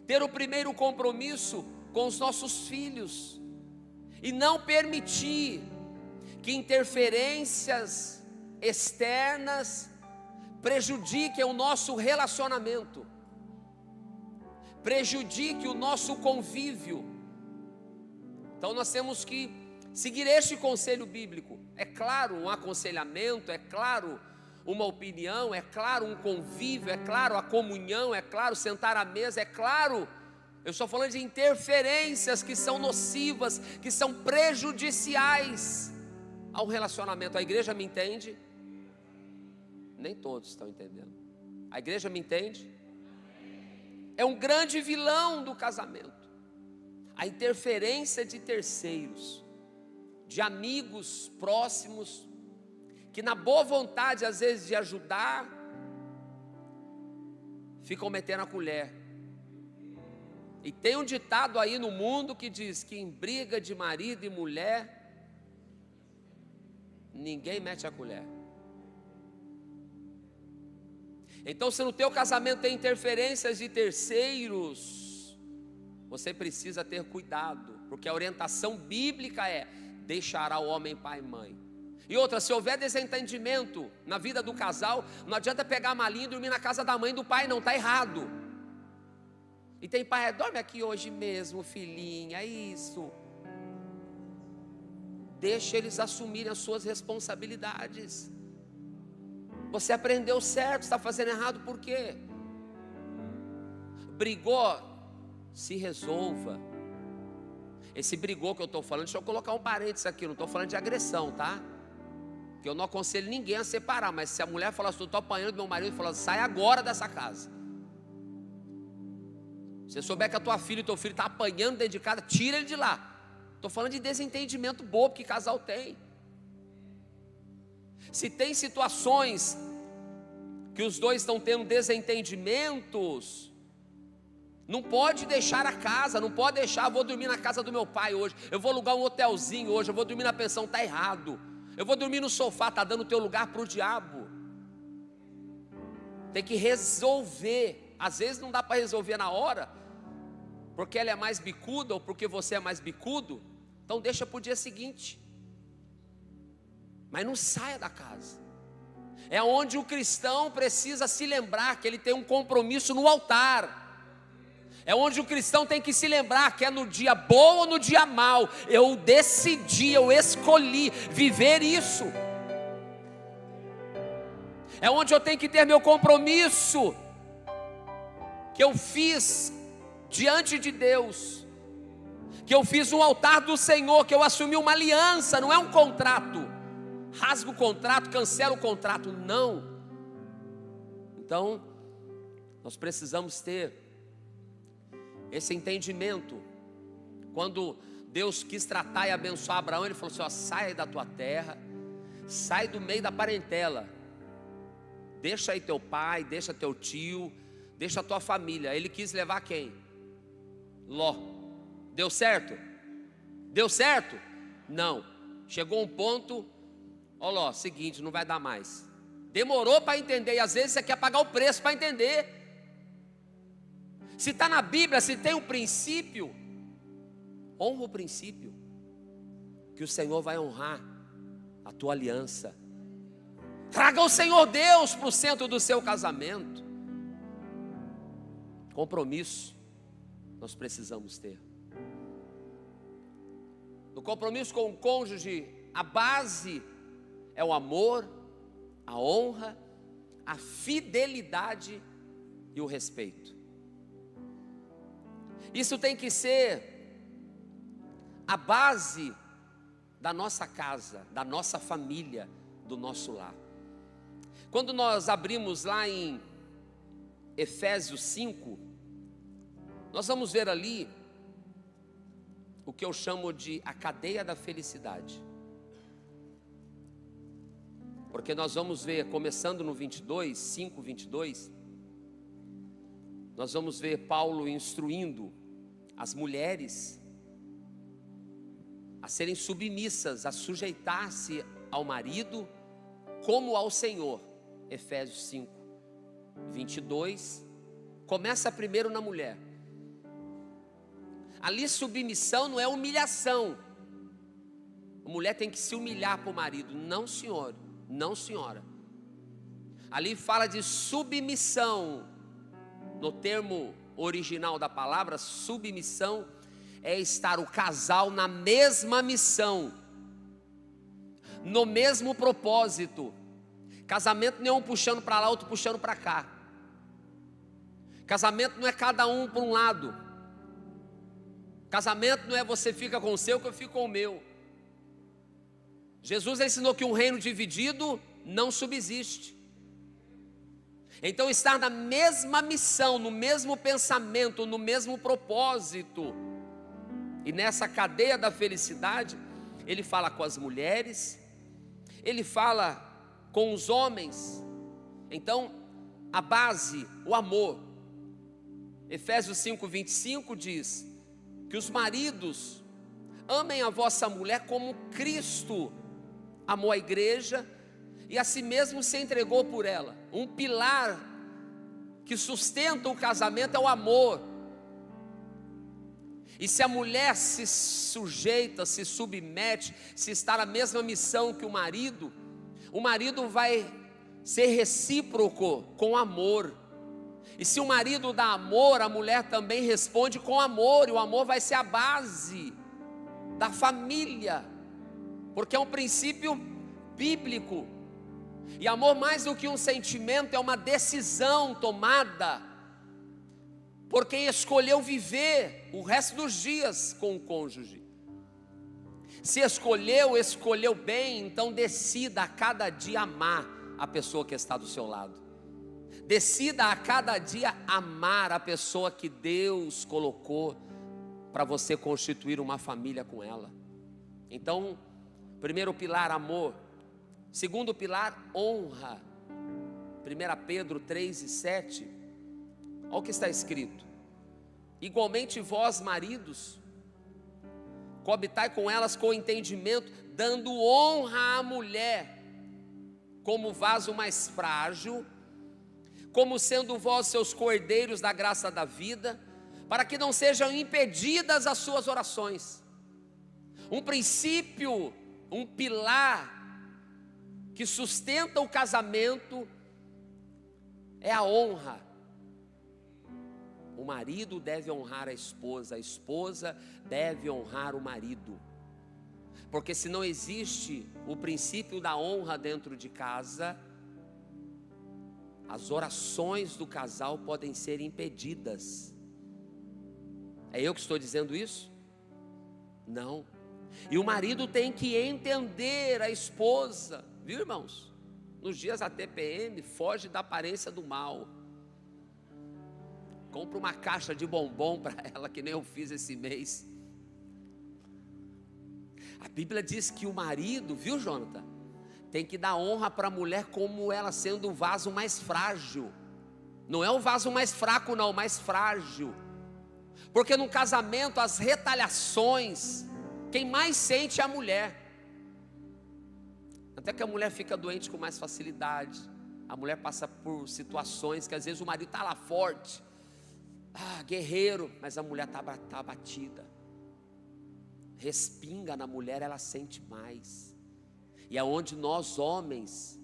ter o primeiro compromisso com os nossos filhos. e não permitir que interferências externas prejudiquem o nosso relacionamento, prejudique o nosso convívio. Então nós temos que seguir este conselho bíblico. É claro, um aconselhamento, é claro, uma opinião, é claro, um convívio, é claro, a comunhão, é claro, sentar à mesa, é claro. Eu estou falando de interferências que são nocivas, que são prejudiciais ao relacionamento. A igreja me entende? Nem todos estão entendendo. A igreja me entende? É um grande vilão do casamento. A interferência de terceiros, de amigos próximos, que na boa vontade às vezes de ajudar, ficam metendo a colher. E tem um ditado aí no mundo que diz que em briga de marido e mulher, ninguém mete a colher. Então, se no teu casamento tem interferências de terceiros, você precisa ter cuidado, porque a orientação bíblica é: deixará o homem pai e mãe. E outra, se houver desentendimento na vida do casal, não adianta pegar a malinha e dormir na casa da mãe e do pai, não, está errado. E tem pai, dorme aqui hoje mesmo, filhinha, é isso. Deixa eles assumirem as suas responsabilidades. Você aprendeu certo, está fazendo errado por quê? Brigou, se resolva. Esse brigou que eu estou falando, deixa eu colocar um parênteses aqui, não estou falando de agressão, tá? Que eu não aconselho ninguém a separar, mas se a mulher falar assim, eu estou apanhando do meu marido, fala, sai agora dessa casa. Se você souber que a tua filha e teu filho estão apanhando dentro de casa, tira ele de lá. Estou falando de desentendimento bobo que casal tem. Se tem situações que os dois estão tendo desentendimentos, não pode deixar a casa, não pode deixar, vou dormir na casa do meu pai hoje, eu vou alugar um hotelzinho hoje, eu vou dormir na pensão, está errado. Eu vou dormir no sofá, está dando o teu lugar para o diabo. Tem que resolver. Às vezes não dá para resolver na hora, porque ela é mais bicuda ou porque você é mais bicudo, então deixa para o dia seguinte. Mas não saia da casa. É onde o cristão precisa se lembrar que ele tem um compromisso no altar. É onde o cristão tem que se lembrar que é no dia bom ou no dia mau, eu decidi, eu escolhi viver isso. É onde eu tenho que ter meu compromisso, que eu fiz diante de Deus, que eu fiz um altar do Senhor, que eu assumi uma aliança, não é um contrato. Rasga o contrato, cancela o contrato, não. Então, nós precisamos ter esse entendimento. Quando Deus quis tratar e abençoar Abraão, ele falou assim, ó, sai da tua terra, sai do meio da parentela, deixa aí teu pai, deixa teu tio, deixa a tua família. Ele quis levar quem? Ló. Deu certo? Deu certo? Não. Chegou um ponto, ó Ló, seguinte, não vai dar mais. Demorou para entender, e às vezes você quer pagar o preço para entender. Se está na Bíblia, se tem um princípio, honra o princípio, que o Senhor vai honrar a tua aliança. Traga o Senhor Deus para o centro do seu casamento. Compromisso nós precisamos ter. No compromisso com o cônjuge, a base é o amor, a honra, a fidelidade e o respeito. Isso tem que ser a base da nossa casa, da nossa família, do nosso lar. Quando nós abrimos lá em Efésios 5, nós vamos ver ali o que eu chamo de a cadeia da felicidade. Porque nós vamos ver, começando no 22, 5, 22, nós vamos ver Paulo instruindo as mulheres a serem submissas, a sujeitar-se ao marido como ao Senhor. Efésios 5, 22, começa primeiro na mulher. Ali submissão não é humilhação, A mulher tem que se humilhar para o marido. Não, senhor, não, senhora. Ali fala de submissão. No termo original da palavra, submissão é estar o casal na mesma missão, no mesmo propósito. Casamento não é um puxando para lá, outro puxando para cá. Casamento não é cada um para um lado. Casamento não é você fica com o seu que eu fico com o meu. Jesus ensinou que um reino dividido não subsiste. Então estar na mesma missão, no mesmo pensamento, no mesmo propósito. E nessa cadeia da felicidade, ele fala com as mulheres, ele fala com os homens. Então, a base, o amor. Efésios 5:25 diz que os maridos amem a vossa mulher como Cristo amou a igreja e a si mesmo se entregou por ela. Um pilar que sustenta o casamento é o amor. E se a mulher se sujeita, se submete, se está na mesma missão que o marido vai ser recíproco com amor. E se o marido dá amor, a mulher também responde com amor, e o amor vai ser a base da família, porque é um princípio bíblico. E amor, mais do que um sentimento, é uma decisão tomada por quem escolheu viver o resto dos dias com o cônjuge. Se escolheu bem, então decida a cada dia amar a pessoa que está do seu lado. Decida a cada dia amar a pessoa que Deus colocou para você constituir uma família com ela. Então, primeiro pilar, amor. Segundo pilar, honra. 1 Pedro 3:7. Olha o que está escrito: igualmente vós, maridos, coabitai com elas com entendimento, dando honra à mulher como vaso mais frágil, como sendo vós seus cordeiros da graça da vida, para que não sejam impedidas as suas orações. Um princípio, um pilar que sustenta o casamento é a honra. O marido deve honrar a esposa deve honrar o marido. Porque se não existe o princípio da honra dentro de casa, as orações do casal podem ser impedidas. É eu que estou dizendo isso? Não. E o marido tem que entender a esposa, viu, irmãos? Nos dias da TPM, foge da aparência do mal. Compra uma caixa de bombom para ela, que nem eu fiz esse mês. A Bíblia diz que o marido, viu, Jonathan, tem que dar honra para a mulher como ela sendo o vaso mais frágil. Não é o vaso mais fraco não, o mais frágil. Porque no casamento as retaliações, quem mais sente é a mulher. Até que a mulher fica doente com mais facilidade. A mulher passa por situações que às vezes o marido está lá forte, guerreiro, mas a mulher está abatida. Respinga na mulher, ela sente mais. E é onde nós homens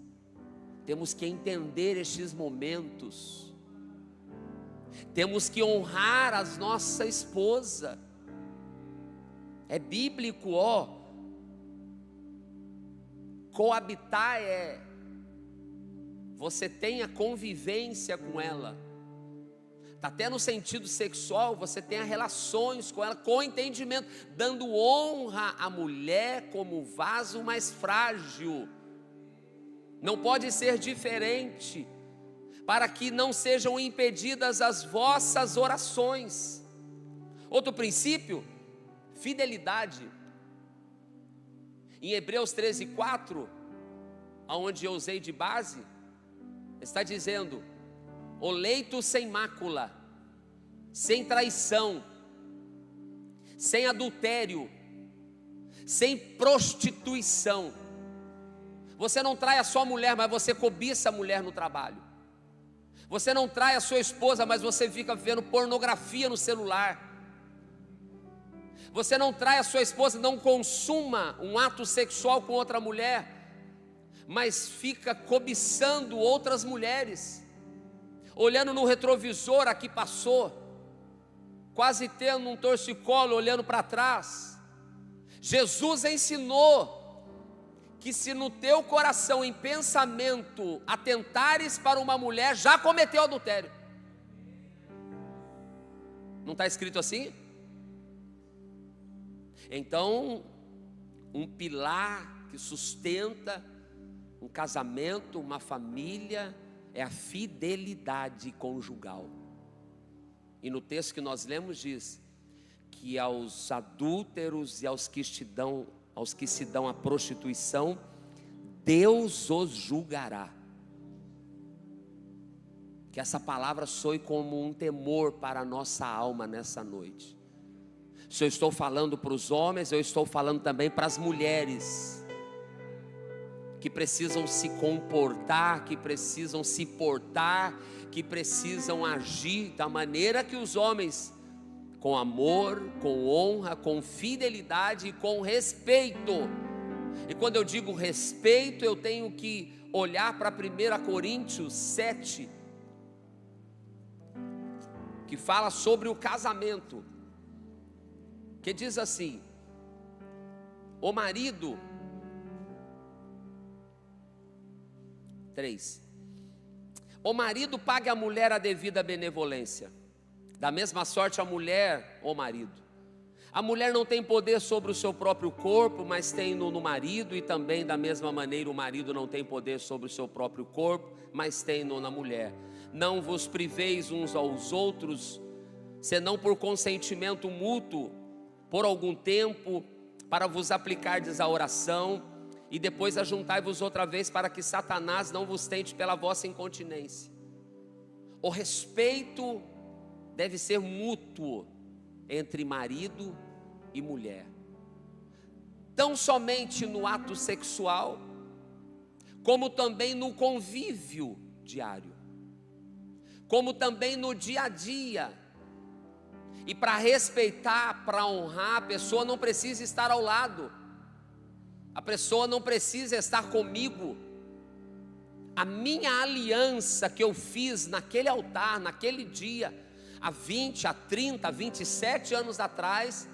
temos que entender estes momentos. Temos que honrar a nossa esposa. É bíblico, coabitar é você tem a convivência com ela. Está até no sentido sexual, você tem relações com ela, com entendimento, dando honra à mulher como vaso mais frágil. Não pode ser diferente, para que não sejam impedidas as vossas orações. Outro princípio, fidelidade. Em Hebreus 13:4, aonde eu usei de base, está dizendo: o leito sem mácula, sem traição, sem adultério, sem prostituição. Você não trai a sua mulher, mas você cobiça a mulher no trabalho. Você não trai a sua esposa, mas você fica vendo pornografia no celular. Você não trai a sua esposa, não consuma um ato sexual com outra mulher, mas fica cobiçando outras mulheres, olhando no retrovisor a que passou, quase tendo um torcicolo olhando para trás. Jesus ensinou que se no teu coração, em pensamento, atentares para uma mulher, já cometeu adultério. Não está escrito assim? Então, um pilar que sustenta um casamento, uma família, é a fidelidade conjugal. E no texto que nós lemos diz que aos adúlteros e aos que se dão à prostituição, Deus os julgará. Que essa palavra soe como um temor para a nossa alma nessa noite. Se eu estou falando para os homens, eu estou falando também para as mulheres, que precisam se comportar, que precisam se portar, que precisam agir da maneira que os homens, com amor, com honra, com fidelidade e com respeito. E quando eu digo respeito, eu tenho que olhar para 1 Coríntios 7, que fala sobre o casamento, que diz assim: o marido, 3, o marido pague à mulher a devida benevolência, da mesma sorte a mulher, o marido. A mulher não tem poder sobre o seu próprio corpo, mas tem no marido, e também da mesma maneira o marido não tem poder sobre o seu próprio corpo, mas tem na mulher. Não vos priveis uns aos outros, senão por consentimento mútuo, por algum tempo, para vos aplicardes à oração, e depois ajuntai-vos outra vez, para que Satanás não vos tente pela vossa incontinência. O respeito deve ser mútuo entre marido e mulher, tão somente no ato sexual, como também no convívio diário, como também no dia a dia. E para respeitar, para honrar, a pessoa não precisa estar ao lado, a pessoa não precisa estar comigo. A minha aliança que eu fiz naquele altar, naquele dia, há 20, há 30, há 27 anos atrás,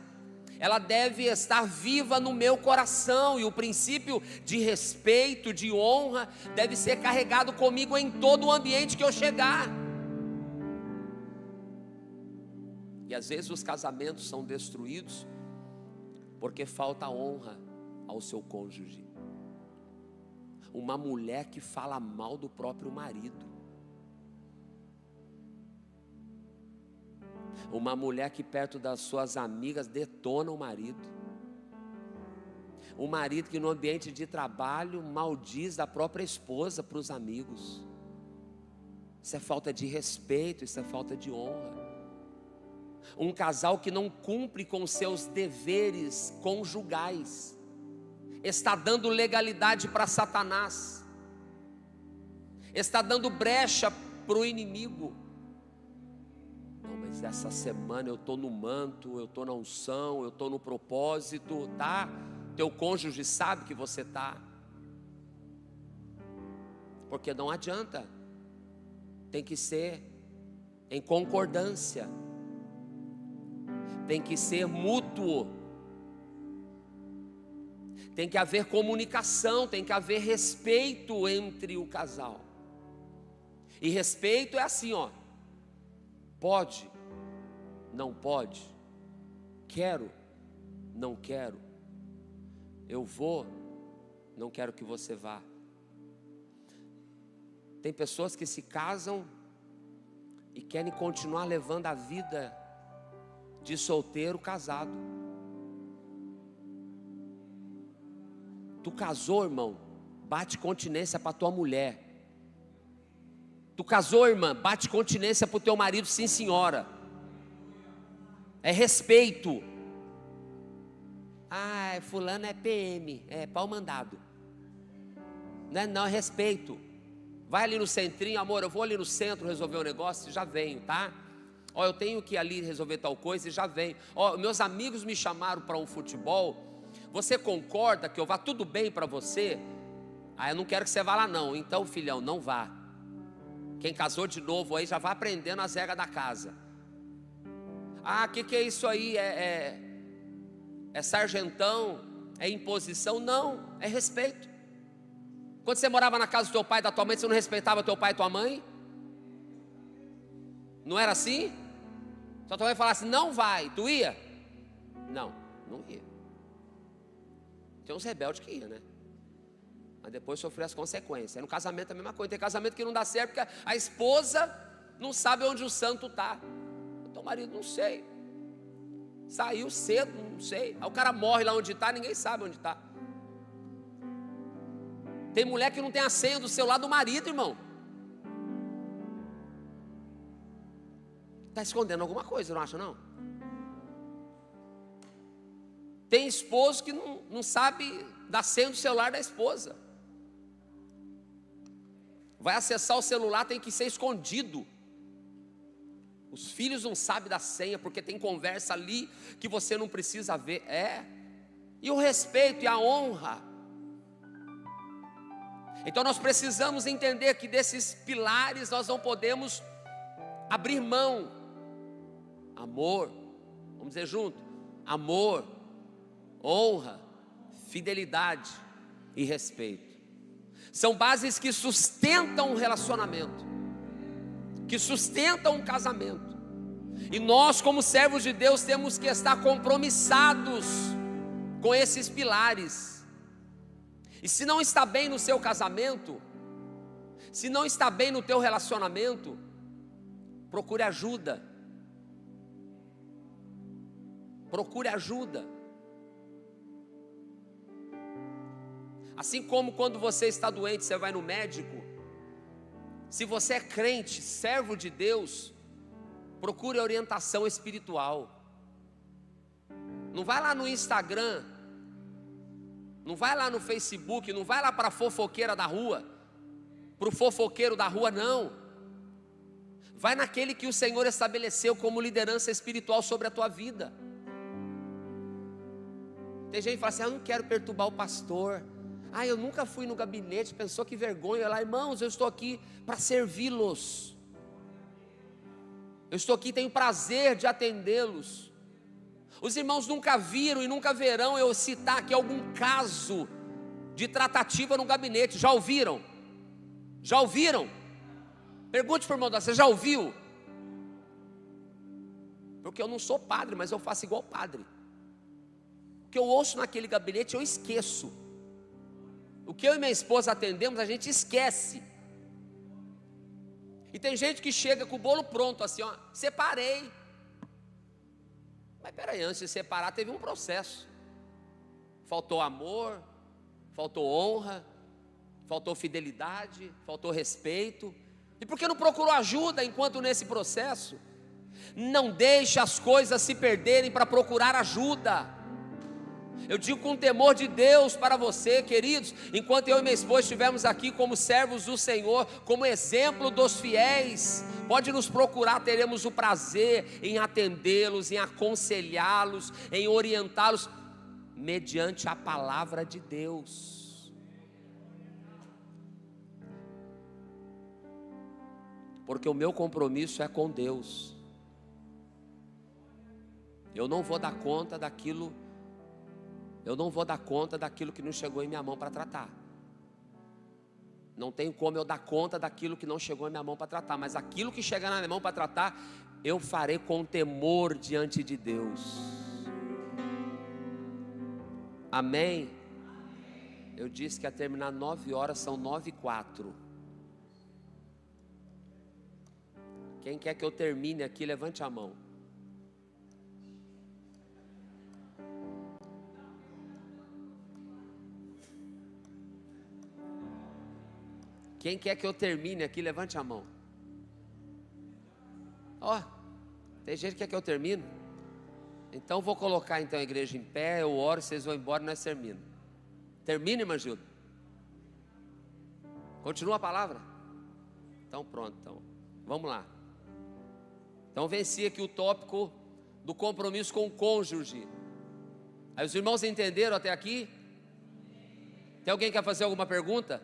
ela deve estar viva no meu coração, e o princípio de respeito, de honra, deve ser carregado comigo em todo o ambiente que eu chegar. E às vezes os casamentos são destruídos porque falta honra ao seu cônjuge. Uma mulher que fala mal do próprio marido, uma mulher que perto das suas amigas detona o marido, um marido que no ambiente de trabalho maldiz da própria esposa para os amigos. Isso é falta de respeito, isso é falta de honra. Um casal que não cumpre com seus deveres conjugais está dando legalidade para Satanás, está dando brecha para o inimigo. Não, mas essa semana eu estou no manto, eu estou na unção, eu estou no propósito, tá? Teu cônjuge sabe que você está, porque não adianta, tem que ser em concordância, tem que ser mútuo, tem que haver comunicação, tem que haver respeito entre o casal. E respeito é assim, ó: pode, não pode, quero, não quero, eu vou, não quero que você vá. Tem pessoas que se casam e querem continuar levando a vida de solteiro casado. Tu casou, irmão, bate continência para tua mulher. Tu casou, irmã, bate continência para o teu marido, sim senhora. É respeito. Ah, fulano é PM, é pau mandado. Não, é respeito. Vai ali no centrinho, amor, eu vou ali no centro resolver um negócio, já venho, tá? Ó, eu tenho que ir ali resolver tal coisa e já vem. Ó, meus amigos me chamaram para um futebol. Você concorda que eu vá? Tudo bem para você? Ah, eu não quero que você vá lá não. Então, filhão, não vá. Quem casou de novo aí já vai aprendendo as regras da casa. Ah, o que é isso aí? É sargentão? É imposição? Não, é respeito. Quando você morava na casa do teu pai e da tua mãe, você não respeitava teu pai e tua mãe? Não era assim? Só tua mãe falasse, não vai, tu ia? Não, não ia. Tem uns rebeldes que ia, né? Mas depois sofreu as consequências. No casamento é a mesma coisa. Tem casamento que não dá certo porque a esposa não sabe onde o santo está. Então o marido, não sei. Saiu cedo, não sei. Aí o cara morre lá onde está, ninguém sabe onde está. Tem mulher que não tem a senha do celular do marido, irmão. Está escondendo alguma coisa, não acha não? Tem esposo que não sabe da senha do celular da esposa. Vai acessar o celular, tem que ser escondido. Os filhos não sabem da senha, porque tem conversa ali que você não precisa ver. E o respeito e a honra. Então nós precisamos entender que desses pilares nós não podemos abrir mão. Amor, vamos dizer junto, amor, honra, fidelidade e respeito. São bases que sustentam um relacionamento, que sustentam um casamento. E nós, como servos de Deus, temos que estar compromissados com esses pilares. E se não está bem no seu casamento, se não está bem no teu relacionamento, procure ajuda. Procure ajuda. Assim como quando você está doente, você vai no médico. Se você é crente, servo de Deus, procure orientação espiritual. Não vai lá no Instagram, não vai lá no Facebook, não vai lá para a fofoqueira da rua, para o fofoqueiro da rua, não. Vai naquele que o Senhor estabeleceu como liderança espiritual sobre a tua vida. Tem gente que fala assim, eu não quero perturbar o pastor. Eu nunca fui no gabinete, pensou que vergonha. Lá, irmãos, eu estou aqui para servi-los. Eu estou aqui, tenho prazer de atendê-los. Os irmãos nunca viram e nunca verão eu citar aqui algum caso de tratativa no gabinete. Já ouviram? Já ouviram? Pergunte para o irmão, você já ouviu? Porque eu não sou padre, mas eu faço igual padre. O que eu ouço naquele gabinete eu esqueço. O que eu e minha esposa atendemos, a gente esquece. E tem gente que chega com o bolo pronto, assim, ó, separei. Mas peraí, antes de separar teve um processo. Faltou amor, faltou honra, faltou fidelidade, faltou respeito. E por que não procurou ajuda enquanto nesse processo? Não deixe as coisas se perderem para procurar ajuda. Eu digo com temor de Deus para você, queridos, enquanto eu e minha esposa estivermos aqui como servos do Senhor, como exemplo dos fiéis, pode nos procurar, teremos o prazer em atendê-los, em aconselhá-los, em orientá-los, mediante a palavra de Deus. Porque o meu compromisso é com Deus. Eu não vou dar conta daquilo que não chegou em minha mão para tratar. Não tem como eu dar conta daquilo que não chegou em minha mão para tratar. Mas aquilo que chegar na minha mão para tratar, eu farei com temor diante de Deus. Amém? Eu disse que ia terminar 9 horas, são 9h04. Quem quer que eu termine aqui, levante a mão. Quem quer que eu termine aqui, levante a mão. Tem gente que quer que eu termine. Então vou colocar então a igreja em pé, eu oro, vocês vão embora e nós terminamos. Termina, irmã Gilda. Continua a palavra? Então pronto, então. Vamos lá. Então venci aqui o tópico do compromisso com o cônjuge. Aí os irmãos entenderam até aqui? Tem alguém que quer fazer alguma pergunta?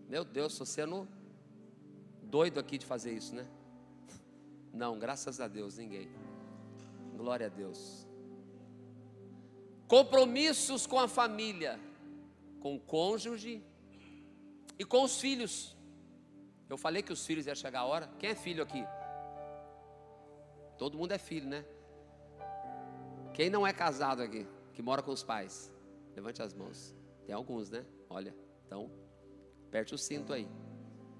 Meu Deus, estou sendo doido aqui de fazer isso, né? Não, graças a Deus, ninguém. Glória a Deus. Compromissos com a família, com o cônjuge e com os filhos. Eu falei que os filhos ia chegar a hora. Quem é filho aqui? Todo mundo é filho, né? Quem não é casado aqui, que mora com os pais? Levante as mãos. Tem alguns, né? Olha, então, aperte o cinto aí.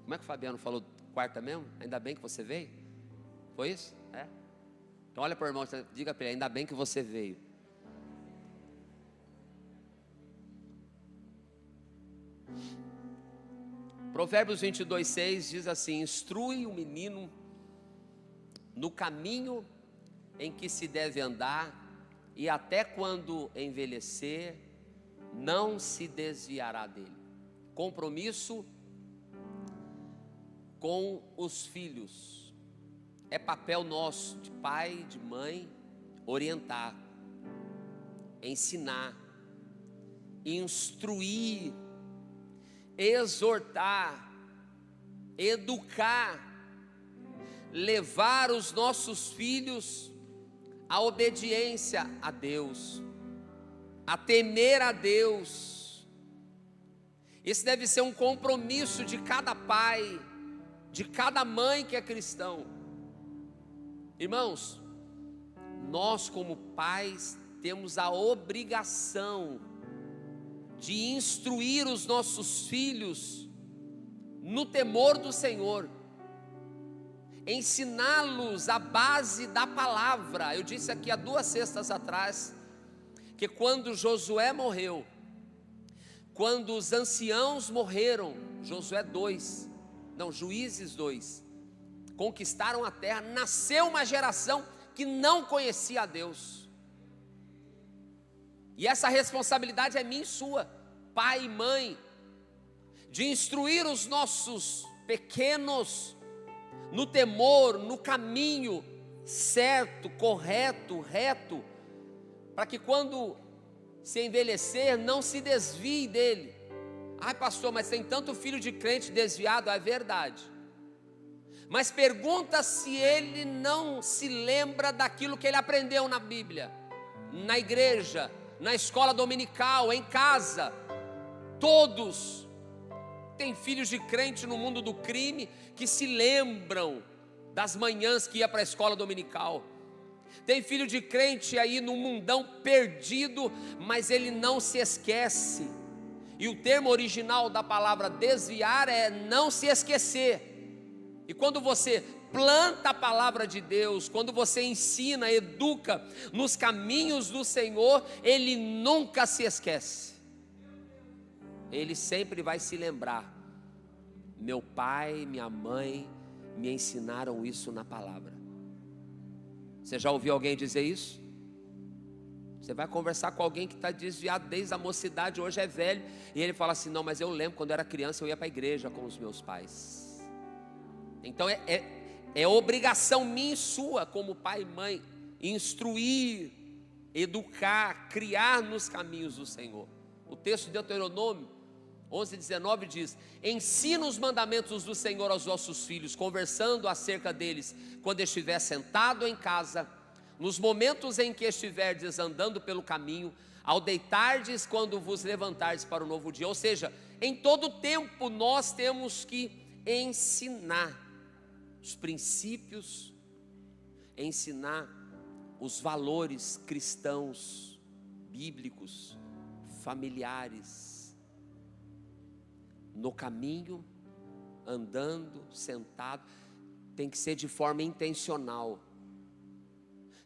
Como é que o Fabiano falou? Quarta mesmo? Ainda bem que você veio? Foi isso? É? Então olha para o irmão, diga para ele, ainda bem que você veio. Provérbios 22:6 diz assim: instrui o menino no caminho em que se deve andar, e até quando envelhecer, não se desviará dele. Compromisso com os filhos. É papel nosso, de pai, de mãe, orientar, ensinar, instruir, exortar, educar, levar os nossos filhos à obediência a Deus, a temer a Deus. Esse deve ser um compromisso de cada pai, de cada mãe que é cristão. Irmãos, nós como pais temos a obrigação de instruir os nossos filhos no temor do Senhor, ensiná-los a base da palavra. Eu disse aqui há 2 sextas atrás, que quando Josué morreu, quando os anciãos morreram, Juízes 2, conquistaram a terra, nasceu uma geração que não conhecia a Deus. E essa responsabilidade é minha e sua, pai e mãe, de instruir os nossos pequenos no temor, no caminho certo, correto, reto, para que quando se envelhecer não se desvie dele. Ai pastor, mas tem tanto filho de crente desviado. É verdade, mas pergunta se ele não se lembra daquilo que ele aprendeu na Bíblia, na igreja, na escola dominical, em casa. Todos têm filhos de crente no mundo do crime que se lembram das manhãs que ia para a escola dominical. Tem filho de crente aí no mundão perdido, mas ele não se esquece. E o termo original da palavra desviar é não se esquecer. E quando você planta a palavra de Deus, quando você ensina, educa nos caminhos do Senhor, ele nunca se esquece. Ele sempre vai se lembrar: meu pai, minha mãe me ensinaram isso na palavra. Você já ouviu alguém dizer isso? Você vai conversar com alguém que está desviado desde a mocidade, hoje é velho, e ele fala assim: não, mas eu lembro quando eu era criança, eu ia para a igreja com os meus pais. Então é obrigação minha e sua, como pai e mãe, instruir, educar, criar nos caminhos do Senhor. O texto de Deuteronômio 11:19 diz: ensina os mandamentos do Senhor aos vossos filhos, conversando acerca deles quando estiver sentado em casa, nos momentos em que estiverdes andando pelo caminho, ao deitardes, quando vos levantardes para o novo dia. Ou seja, em todo tempo nós temos que ensinar os princípios, ensinar os valores cristãos, bíblicos, familiares, no caminho, andando, sentado. Tem que ser de forma intencional.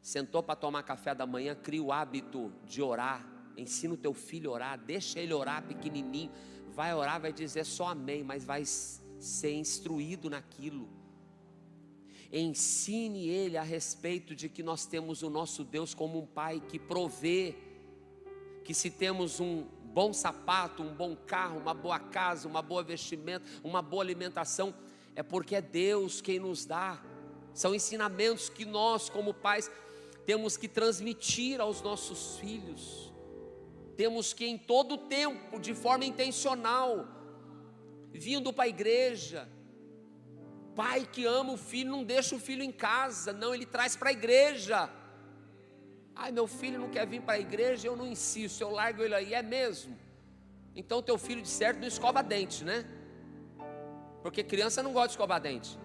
Sentou para tomar café da manhã, cria o hábito de orar. Ensina o teu filho a orar, deixa ele orar pequenininho. Vai orar, vai dizer só amém, mas vai ser instruído naquilo. Ensine ele a respeito de que nós temos o nosso Deus como um pai que provê, que se temos um bom sapato, um bom carro, uma boa casa, uma boa vestimenta, uma boa alimentação, é porque é Deus quem nos dá. São ensinamentos que nós, como pais, temos que transmitir aos nossos filhos. Temos que, em todo tempo, de forma intencional, vindo para a igreja. Pai que ama o filho, não deixa o filho em casa, não, ele traz para a igreja. Ai, meu filho não quer vir para a igreja, eu não insisto, eu largo ele aí, é mesmo? Então teu filho de certo não escova dente, né? Porque criança não gosta de escovar dente.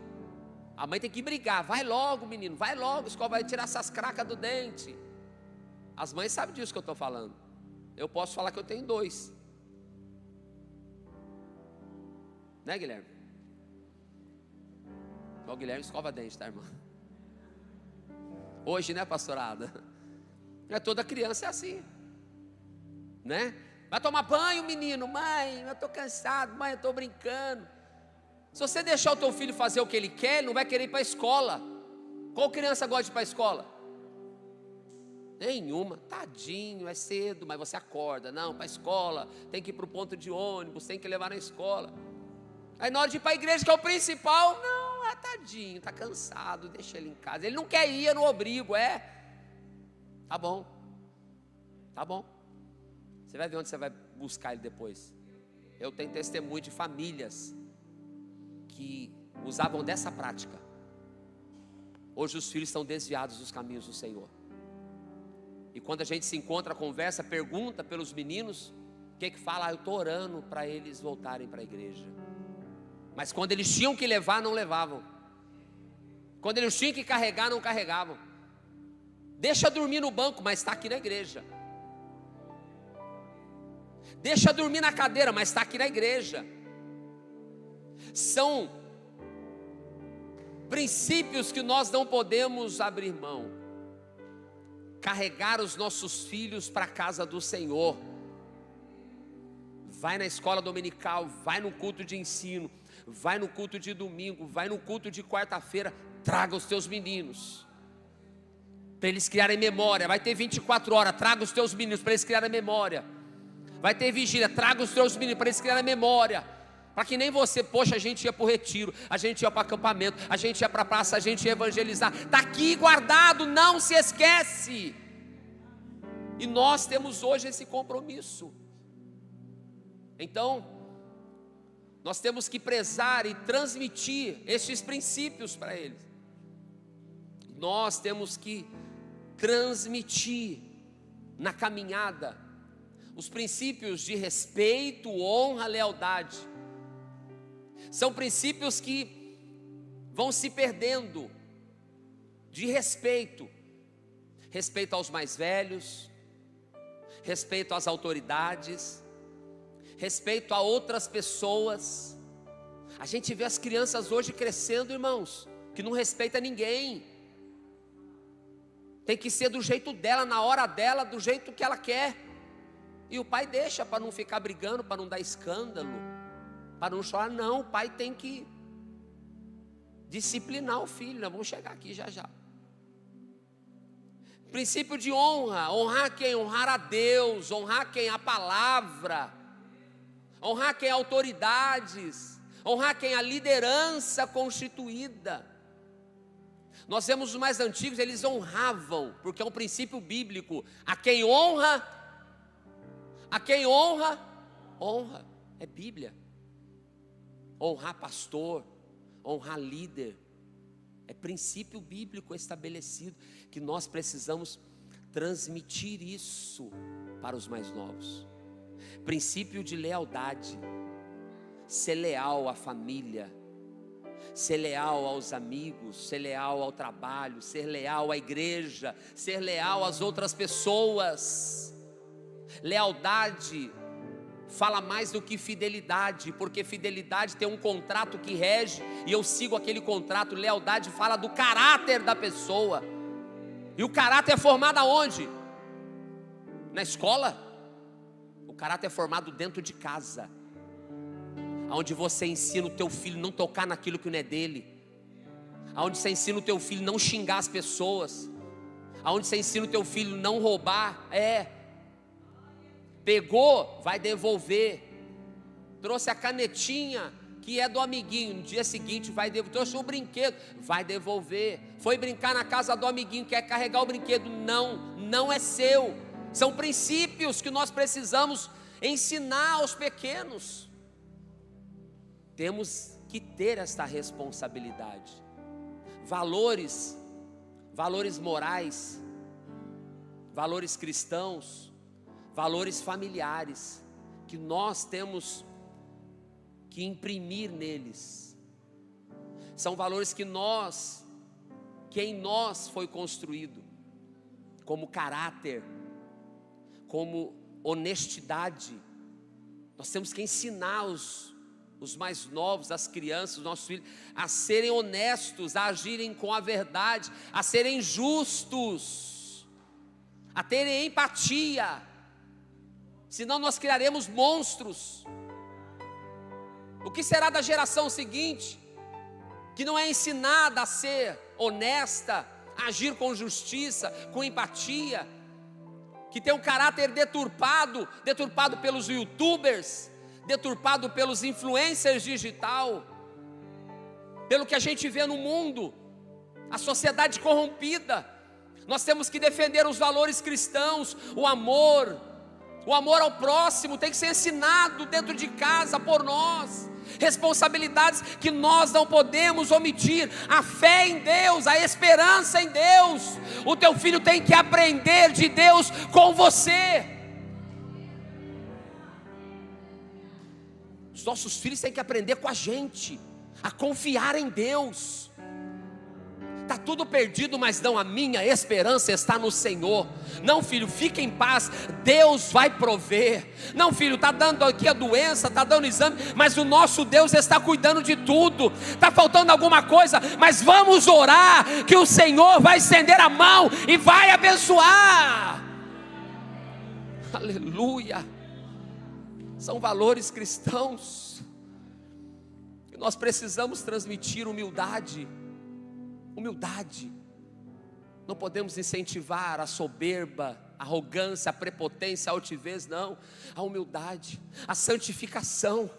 A mãe tem que brigar, vai logo menino, vai logo, vai tirar essas cracas do dente. As mães sabem disso que eu estou falando. Eu posso falar que eu tenho 2. Né, Guilherme? O Guilherme escova dente, tá, irmã? Hoje, né, pastorada? Toda criança é assim, né? Vai tomar banho, menino. Mãe, eu estou cansado. Mãe, eu estou brincando. Se você deixar o teu filho fazer o que ele quer, ele não vai querer ir para a escola. Qual criança gosta de ir para a escola? Nenhuma. Tadinho, é cedo, mas você acorda. Não, para a escola, tem que ir para o ponto de ônibus, tem que levar na escola. Aí na hora de ir para a igreja, que é o principal, não, tadinho, está cansado, deixa ele em casa. Ele não quer ir, eu não obrigo, Tá bom. Tá bom. Você vai ver onde você vai buscar ele depois. Eu tenho testemunho de famílias que usavam dessa prática. Hoje os filhos estão desviados dos caminhos do Senhor. E quando a gente se encontra, conversa, pergunta pelos meninos, o que fala? Eu estou orando para eles voltarem para a igreja. Mas quando eles tinham que levar, não levavam. Quando eles tinham que carregar, não carregavam. Deixa dormir no banco, mas está aqui na igreja. Deixa dormir na cadeira, mas está aqui na igreja. São princípios que nós não podemos abrir mão. Carregar os nossos filhos para a casa do Senhor. Vai na escola dominical, vai no culto de ensino, vai no culto de domingo, vai no culto de quarta-feira. Traga os teus meninos, para eles criarem memória. Vai ter 24 horas, traga os teus meninos para eles criarem memória. Vai ter vigília, traga os teus meninos para eles criarem memória. Para que nem você, poxa, a gente ia para o retiro, a gente ia para o acampamento, a gente ia para a praça, a gente ia evangelizar. Está aqui guardado, não se esquece. E nós temos hoje esse compromisso. Então, nós temos que prezar e transmitir estes princípios para eles. Nós temos que transmitir na caminhada os princípios de respeito, honra, lealdade. São princípios que vão se perdendo. De respeito. Respeito aos mais velhos, respeito às autoridades, respeito a outras pessoas. A gente vê as crianças hoje crescendo, irmãos, que não respeita ninguém. Tem que ser do jeito dela, na hora dela, do jeito que ela quer. E o pai deixa para não ficar brigando, para não dar escândalo, para não chorar. Não, o pai tem que disciplinar o filho. Nós vamos chegar aqui já já. Princípio de honra. Honrar quem? Honrar a Deus. Honrar quem? A palavra. Honrar quem? Autoridades. Honrar quem? A liderança constituída. Nós vemos os mais antigos, eles honravam, porque é um princípio bíblico. A quem honra, honra. É Bíblia. Honrar pastor, honrar líder. É princípio bíblico estabelecido, que nós precisamos transmitir isso para os mais novos. Princípio de lealdade. Ser leal à família, ser leal aos amigos, ser leal ao trabalho, ser leal à igreja, ser leal às outras pessoas. Lealdade fala mais do que fidelidade, porque fidelidade tem um contrato que rege e eu sigo aquele contrato. Lealdade fala do caráter da pessoa. E o caráter é formado aonde? Na escola? O caráter é formado dentro de casa, onde você ensina o teu filho não tocar naquilo que não é dele, onde você ensina o teu filho não xingar as pessoas, onde você ensina o teu filho não roubar. Pegou, vai devolver. Trouxe a canetinha que é do amiguinho, no dia seguinte vai devolver. Trouxe um brinquedo, vai devolver. Foi brincar na casa do amiguinho, quer carregar o brinquedo, não é seu. São princípios que nós precisamos ensinar aos pequenos. Temos que ter esta responsabilidade. Valores morais, valores cristãos, valores familiares, que nós temos que imprimir neles. São valores que em nós foi construído, como caráter, como honestidade. Nós temos que ensinar os mais novos, as crianças, os nossos filhos, a serem honestos, a agirem com a verdade, a serem justos, a terem empatia. Senão nós criaremos monstros. O que será da geração seguinte, que não é ensinada a ser honesta, a agir com justiça, com empatia, que tem um caráter deturpado pelos youtubers, deturpado pelos influencers digital, pelo que a gente vê no mundo, a sociedade corrompida. Nós temos que defender os valores cristãos, o amor ao próximo tem que ser ensinado dentro de casa por nós. Responsabilidades que nós não podemos omitir: a fé em Deus, a esperança em Deus. O teu filho tem que aprender de Deus com você. Os nossos filhos têm que aprender com a gente a confiar em Deus. Está tudo perdido, mas não, a minha esperança está no Senhor. Não, filho, fica em paz, Deus vai prover. Não, filho, está dando aqui a doença, está dando exame, mas o nosso Deus está cuidando de tudo. Está faltando alguma coisa, mas vamos orar, que o Senhor vai estender a mão e vai abençoar. Aleluia. São valores cristãos que nós precisamos transmitir. Humildade. Não podemos incentivar a soberba, a arrogância, a prepotência, a altivez, não. A humildade, a santificação.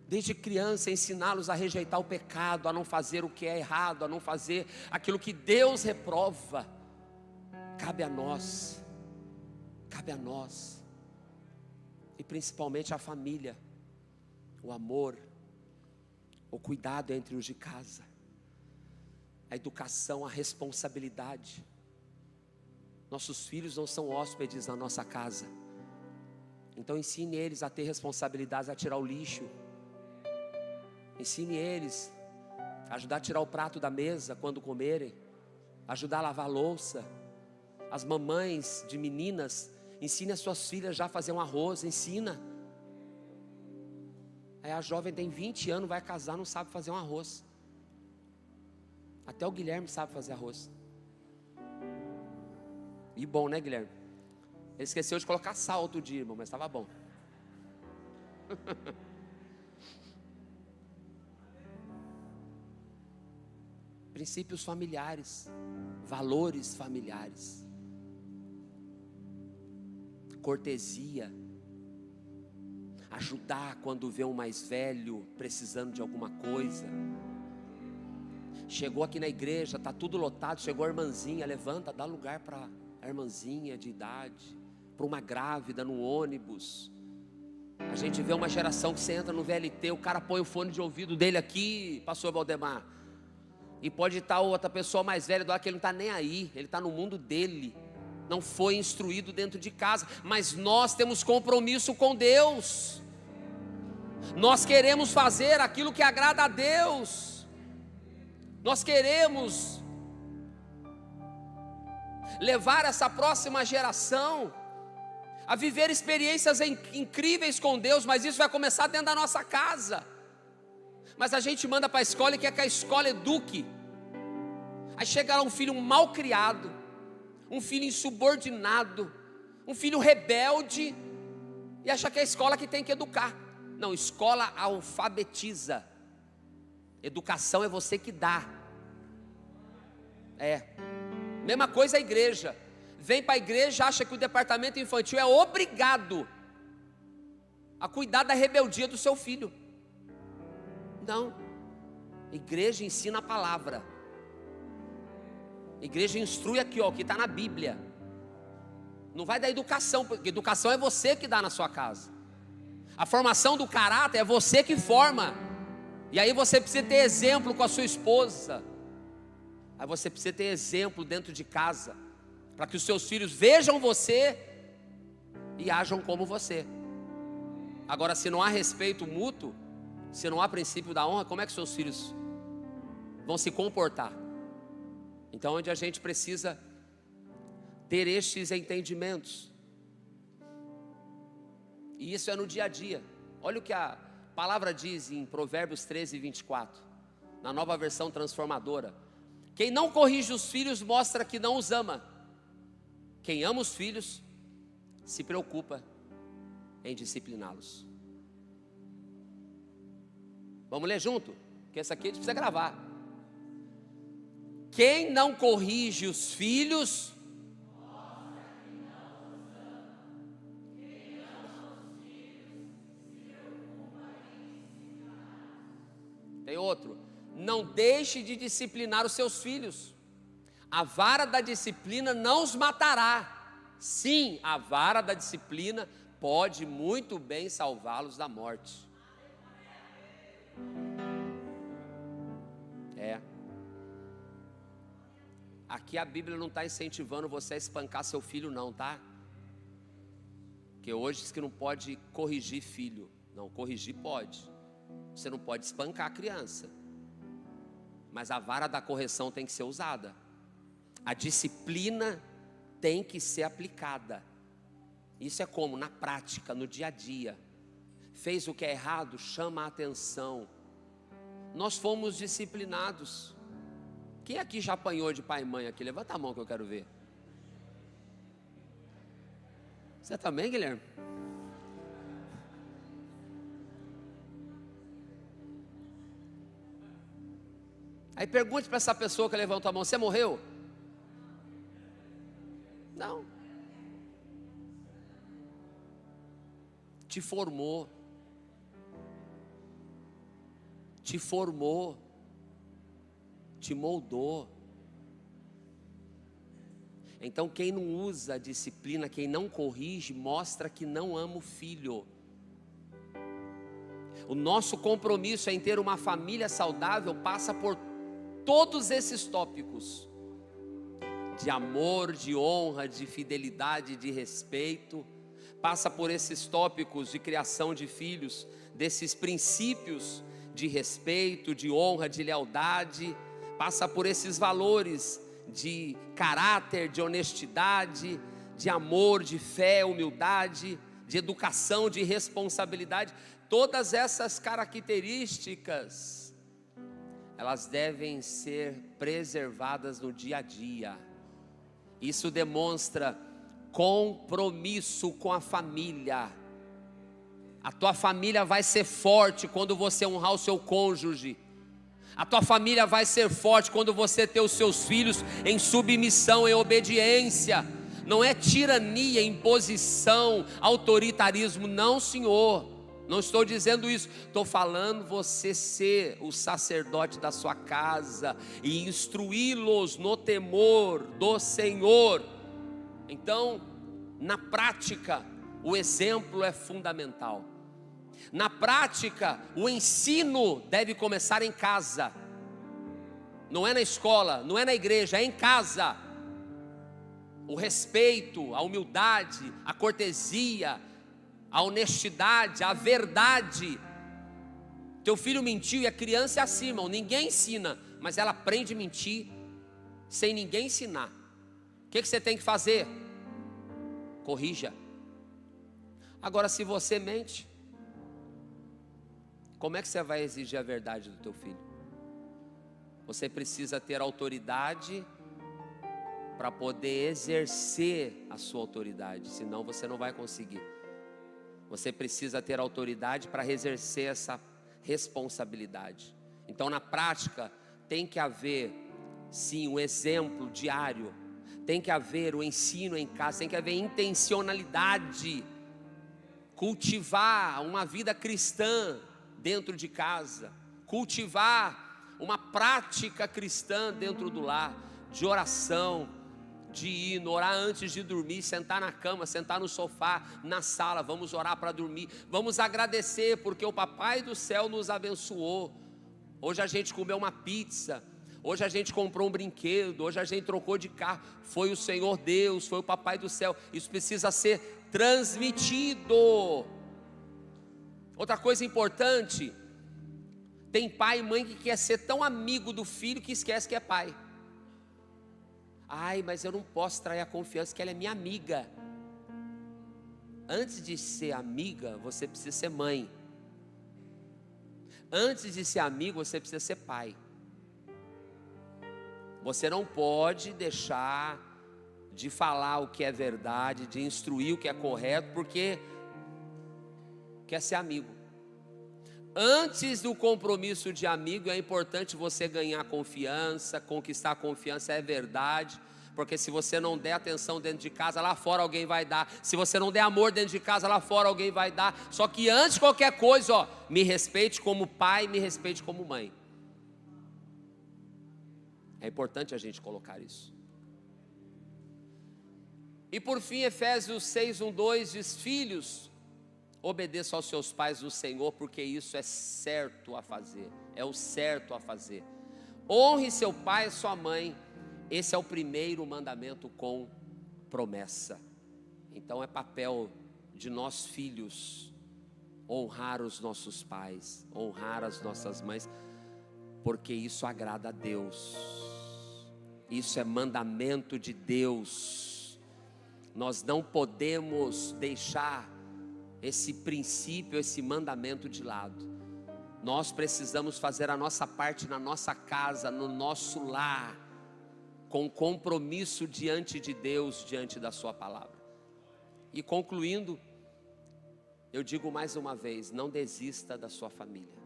Desde criança, ensiná-los a rejeitar o pecado, a não fazer o que é errado, a não fazer aquilo que Deus reprova. Cabe a nós. E principalmente a família, o amor, o cuidado entre os de casa, a educação, a responsabilidade. Nossos filhos não são hóspedes na nossa casa, então ensine eles a ter responsabilidades, a tirar o lixo. Ensine eles a ajudar a tirar o prato da mesa quando comerem, ajudar a lavar a louça. As mamães de meninas, ensine as suas filhas já a fazer um arroz, ensina. Aí a jovem tem 20 anos, vai casar, não sabe fazer um arroz. Até o Guilherme sabe fazer arroz. E bom, né, Guilherme? Ele esqueceu de colocar sal outro dia, irmão, mas estava bom. Princípios familiares, valores familiares, cortesia, ajudar quando vê um mais velho precisando de alguma coisa. Chegou aqui na igreja, está tudo lotado, chegou a irmãzinha, levanta, dá lugar para a irmãzinha de idade, para uma grávida no ônibus. A gente vê uma geração que você entra no VLT, o cara põe o fone de ouvido dele aqui, pastor Valdemar, e pode estar outra pessoa mais velha do lado que ele não está nem aí, ele está no mundo dele, não foi instruído dentro de casa. Mas nós temos compromisso com Deus, nós queremos fazer aquilo que agrada a Deus. Nós queremos levar essa próxima geração a viver experiências incríveis com Deus, mas isso vai começar dentro da nossa casa. Mas a gente manda para a escola e quer que a escola eduque. Aí chega lá um filho mal criado, um filho insubordinado, um filho rebelde, e acha que é a escola que tem que educar. Não, escola alfabetiza. Educação é você que dá. Mesma coisa a igreja. Vem para a igreja, acha que o departamento infantil é obrigado a cuidar da rebeldia do seu filho. Não. Igreja ensina a palavra. Igreja instrui aqui, ó, o que está na Bíblia. Não vai dar educação, porque educação é você que dá na sua casa. A formação do caráter é você que forma. E aí você precisa ter exemplo com a sua esposa. Aí você precisa ter exemplo dentro de casa, para que os seus filhos vejam você e ajam como você. Agora, se não há respeito mútuo, se não há princípio da honra, como é que seus filhos vão se comportar? Então, onde a gente precisa ter estes entendimentos. E isso é no dia a dia. Olha o que a palavra diz em Provérbios 13, 24, na nova versão transformadora. Quem não corrige os filhos mostra que não os ama. Quem ama os filhos se preocupa em discipliná-los. Vamos ler junto? Porque essa aqui a gente precisa gravar. Quem não corrige os filhos tem outro. Não deixe de disciplinar os seus filhos. A vara da disciplina não os matará. Sim, a vara da disciplina pode muito bem salvá-los da morte. Aqui a Bíblia não está incentivando você a espancar seu filho não, tá? Porque hoje diz que não pode corrigir filho. Não, corrigir pode. Você não pode espancar a criança. Mas a vara da correção tem que ser usada. A disciplina tem que ser aplicada. Isso é como? Na prática, no dia a dia. Fez o que é errado, chama a atenção. Nós fomos disciplinados. Quem aqui já apanhou de pai e mãe aqui? Levanta a mão que eu quero ver. Você também, Guilherme? Aí pergunte para essa pessoa que levantou a mão: você morreu? Não. Te formou. Te formou. Te moldou. Então quem não usa a disciplina, quem não corrige, mostra que não ama o filho. O nosso compromisso em ter uma família saudável passa por todos esses tópicos: de amor, de honra, de fidelidade, de respeito. Passa por esses tópicos de criação de filhos, desses princípios de respeito, de honra, de lealdade. Passa por esses valores de caráter, de honestidade, de amor, de fé, humildade, de educação, de responsabilidade. Todas essas características, elas devem ser preservadas no dia a dia. Isso demonstra compromisso com a família. A tua família vai ser forte quando você honrar o seu cônjuge. A tua família vai ser forte quando você ter os seus filhos em submissão, em obediência. Não é tirania, imposição, autoritarismo, não, senhor. Não estou dizendo isso. Estou falando você ser o sacerdote da sua casa e instruí-los no temor do Senhor. Então, na prática, o exemplo é fundamental. Na prática, o ensino deve começar em casa. Não é na escola, não é na igreja, é em casa. O respeito, a humildade, a cortesia, a honestidade, a verdade. Teu filho mentiu e a criança é assim, irmão. Ninguém ensina, mas ela aprende a mentir sem ninguém ensinar. O que você tem que fazer? Corrija. Agora, se você mente, como é que você vai exigir a verdade do teu filho? Você precisa ter autoridade para poder exercer a sua autoridade, senão você não vai conseguir. Você precisa ter autoridade para exercer essa responsabilidade. Então, na prática, tem que haver, sim, um exemplo diário. Tem que haver o ensino em casa, tem que haver intencionalidade. Cultivar uma vida cristã dentro de casa. cultivar uma prática cristã dentro do lar, de oração, de ir, orar antes de dormir, sentar na cama, sentar no sofá, na sala, vamos orar para dormir, vamos agradecer porque o Papai do céu nos abençoou. Hoje a gente comeu uma pizza, hoje a gente comprou um brinquedo, hoje a gente trocou de carro, foi o Senhor Deus, foi o Papai do céu. Isso precisa ser transmitido. Outra coisa importante, tem pai e mãe que quer ser tão amigo do filho que esquece que é pai. Ai, mas eu não posso trair a confiança que ela é minha amiga. Antes de ser amiga, você precisa ser mãe. Antes de ser amigo, você precisa ser pai. Você não pode deixar de falar o que é verdade, de instruir o que é correto, porque quer ser amigo. Antes do compromisso de amigo, é importante você ganhar confiança, conquistar a confiança, é verdade. Porque se você não der atenção dentro de casa, lá fora alguém vai dar. Se você não der amor dentro de casa, lá fora alguém vai dar. Só que antes de qualquer coisa, me respeite como pai, me respeite como mãe. É importante a gente colocar isso. E por fim, Efésios 6:1-2 diz: filhos, obedeçam aos seus pais no Senhor, porque isso é certo a fazer, é o certo a fazer. Honre seu pai e sua mãe, esse é o primeiro mandamento com promessa. Então é papel de nós filhos honrar os nossos pais, honrar as nossas mães, porque isso agrada a Deus, isso é mandamento de Deus. Nós não podemos deixar esse princípio, esse mandamento de lado. Nós precisamos fazer a nossa parte na nossa casa, no nosso lar, com compromisso diante de Deus, diante da sua palavra. E concluindo, eu digo mais uma vez, não desista da sua família.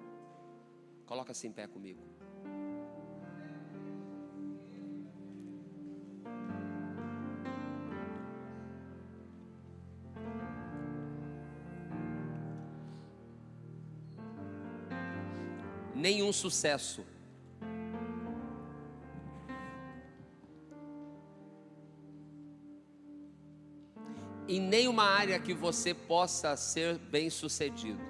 Coloca-se em pé comigo. Nenhum sucesso em nenhuma área que você possa ser bem sucedido,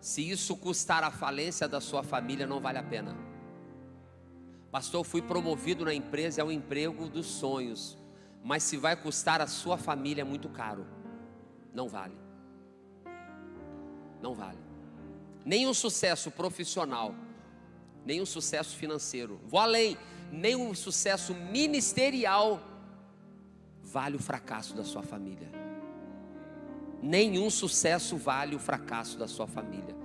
se isso custar a falência da sua família, não vale a pena. Pastor, eu fui promovido na empresa, é um emprego dos sonhos, mas se vai custar a sua família, é muito caro. Não vale. Não vale. Nenhum sucesso profissional, nenhum sucesso financeiro, vou além, nenhum sucesso ministerial vale o fracasso da sua família. Nenhum sucesso vale o fracasso da sua família.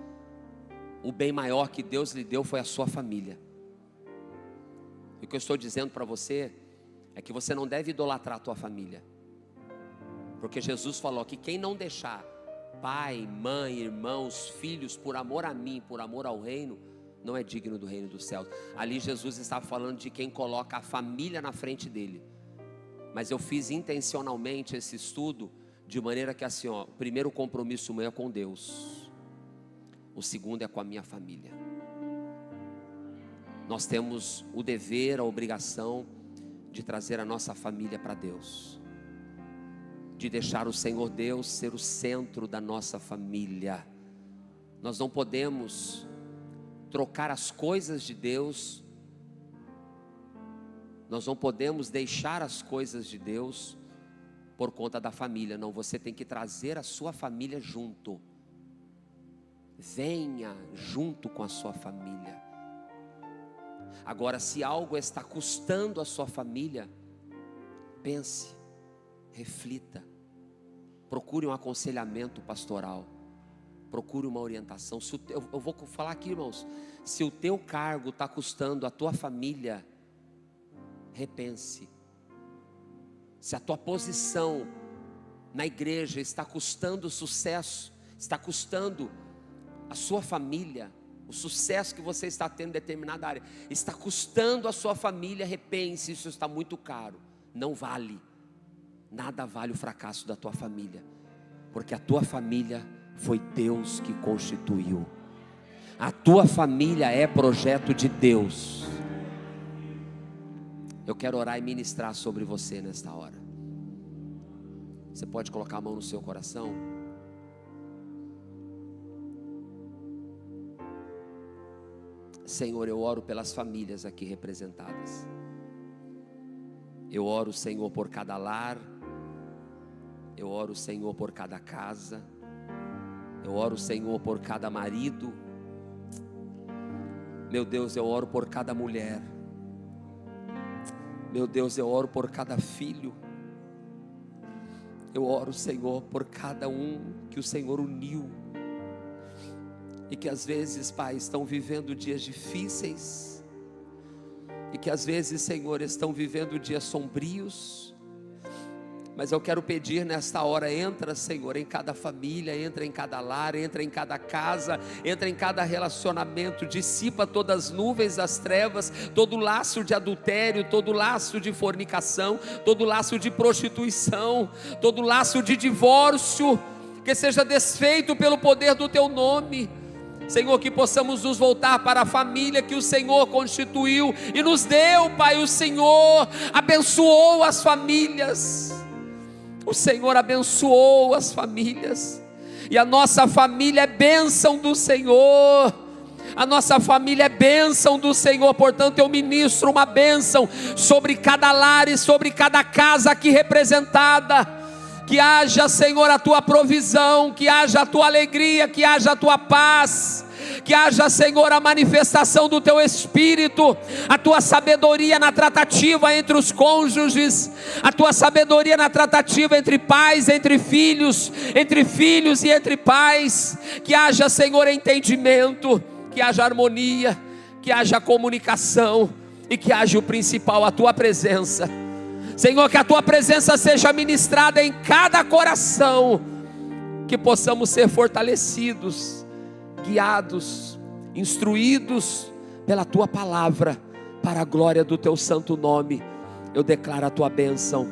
O bem maior que Deus lhe deu foi a sua família. E o que eu estou dizendo para você é que você não deve idolatrar a tua família, porque Jesus falou que quem não deixar pai, mãe, irmãos, filhos, por amor a mim, por amor ao reino, não é digno do reino dos céus. Ali Jesus estava falando de quem coloca a família na frente dele. Mas eu fiz intencionalmente esse estudo de maneira que assim, o primeiro compromisso meu é com Deus, o segundo é com a minha família. Nós temos o dever, a obrigação de trazer a nossa família para Deus, de deixar o Senhor Deus ser o centro da nossa família. Nós não podemos trocar as coisas de Deus, nós não podemos deixar as coisas de Deus por conta da família. Não, você tem que trazer a sua família junto. Venha junto com a sua família. Agora, se algo está custando a sua família, pense, reflita, procure um aconselhamento pastoral, procure uma orientação. Eu vou falar aqui, irmãos, se o teu cargo está custando a tua família, repense. Se a tua posição na igreja está custando sucesso, está custando a sua família, o sucesso que você está tendo em determinada área, está custando a sua família, repense, isso está muito caro. Não vale, nada vale o fracasso da tua família, porque a tua família foi Deus que constituiu. A tua família é projeto de Deus. Eu quero orar e ministrar sobre você nesta hora. Você pode colocar a mão no seu coração? Senhor, eu oro pelas famílias aqui representadas. Eu oro, Senhor, por cada lar. Eu oro, Senhor, por cada casa. Eu oro, Senhor, por cada marido. Meu Deus, eu oro por cada mulher. Meu Deus, eu oro por cada filho. Eu oro, Senhor, por cada um que o Senhor uniu. E que às vezes, Pai, estão vivendo dias difíceis. E que às vezes, Senhor, estão vivendo dias sombrios. Mas eu quero pedir nesta hora, entra, Senhor, em cada família, entra em cada lar, entra em cada casa, entra em cada relacionamento, dissipa todas as nuvens das trevas, todo laço de adultério, todo laço de fornicação, todo laço de prostituição, todo laço de divórcio, que seja desfeito pelo poder do Teu nome. Senhor, que possamos nos voltar para a família que o Senhor constituiu e nos deu, Pai. O Senhor abençoou as famílias. O Senhor abençoou as famílias. E a nossa família é bênção do Senhor. A nossa família é bênção do Senhor. Portanto, eu ministro uma bênção sobre cada lar e sobre cada casa aqui representada. Que haja, Senhor, a Tua provisão, que haja a Tua alegria, que haja a Tua paz, que haja, Senhor, a manifestação do Teu Espírito, a Tua sabedoria na tratativa entre os cônjuges, a Tua sabedoria na tratativa entre pais, entre filhos e entre pais. Que haja, Senhor, entendimento, que haja harmonia, que haja comunicação e que haja o principal, a Tua presença. Senhor, que a Tua presença seja ministrada em cada coração, que possamos ser fortalecidos, guiados, instruídos pela Tua palavra, para a glória do Teu santo nome. Eu declaro a Tua bênção,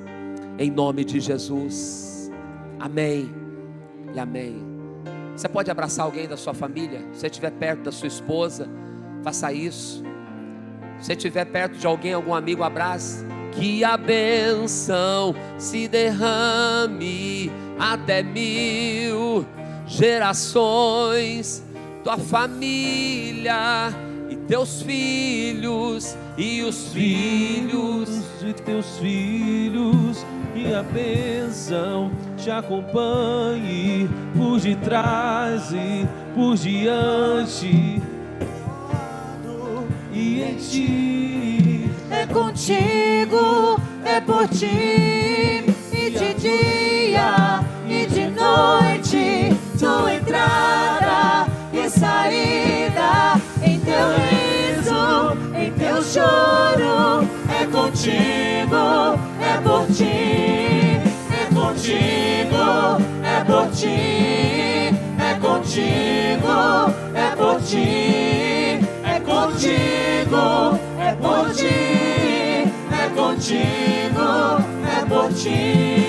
em nome de Jesus, amém e amém. Você pode abraçar alguém da sua família? Se você estiver perto da sua esposa, faça isso. Se você estiver perto de alguém, algum amigo, abrace. Que a bênção se derrame até 1000 gerações. Tua família e teus filhos e os filhos de teus filhos. Que a bênção te acompanhe por detrás e por diante. E em ti é contigo, é por ti, e de dia e de noite, tua entrada e saída, em teu riso, em teu choro, é contigo, é por ti, é contigo, é por ti, é contigo, é por ti, é contigo, é por ti, é contigo, é por ti.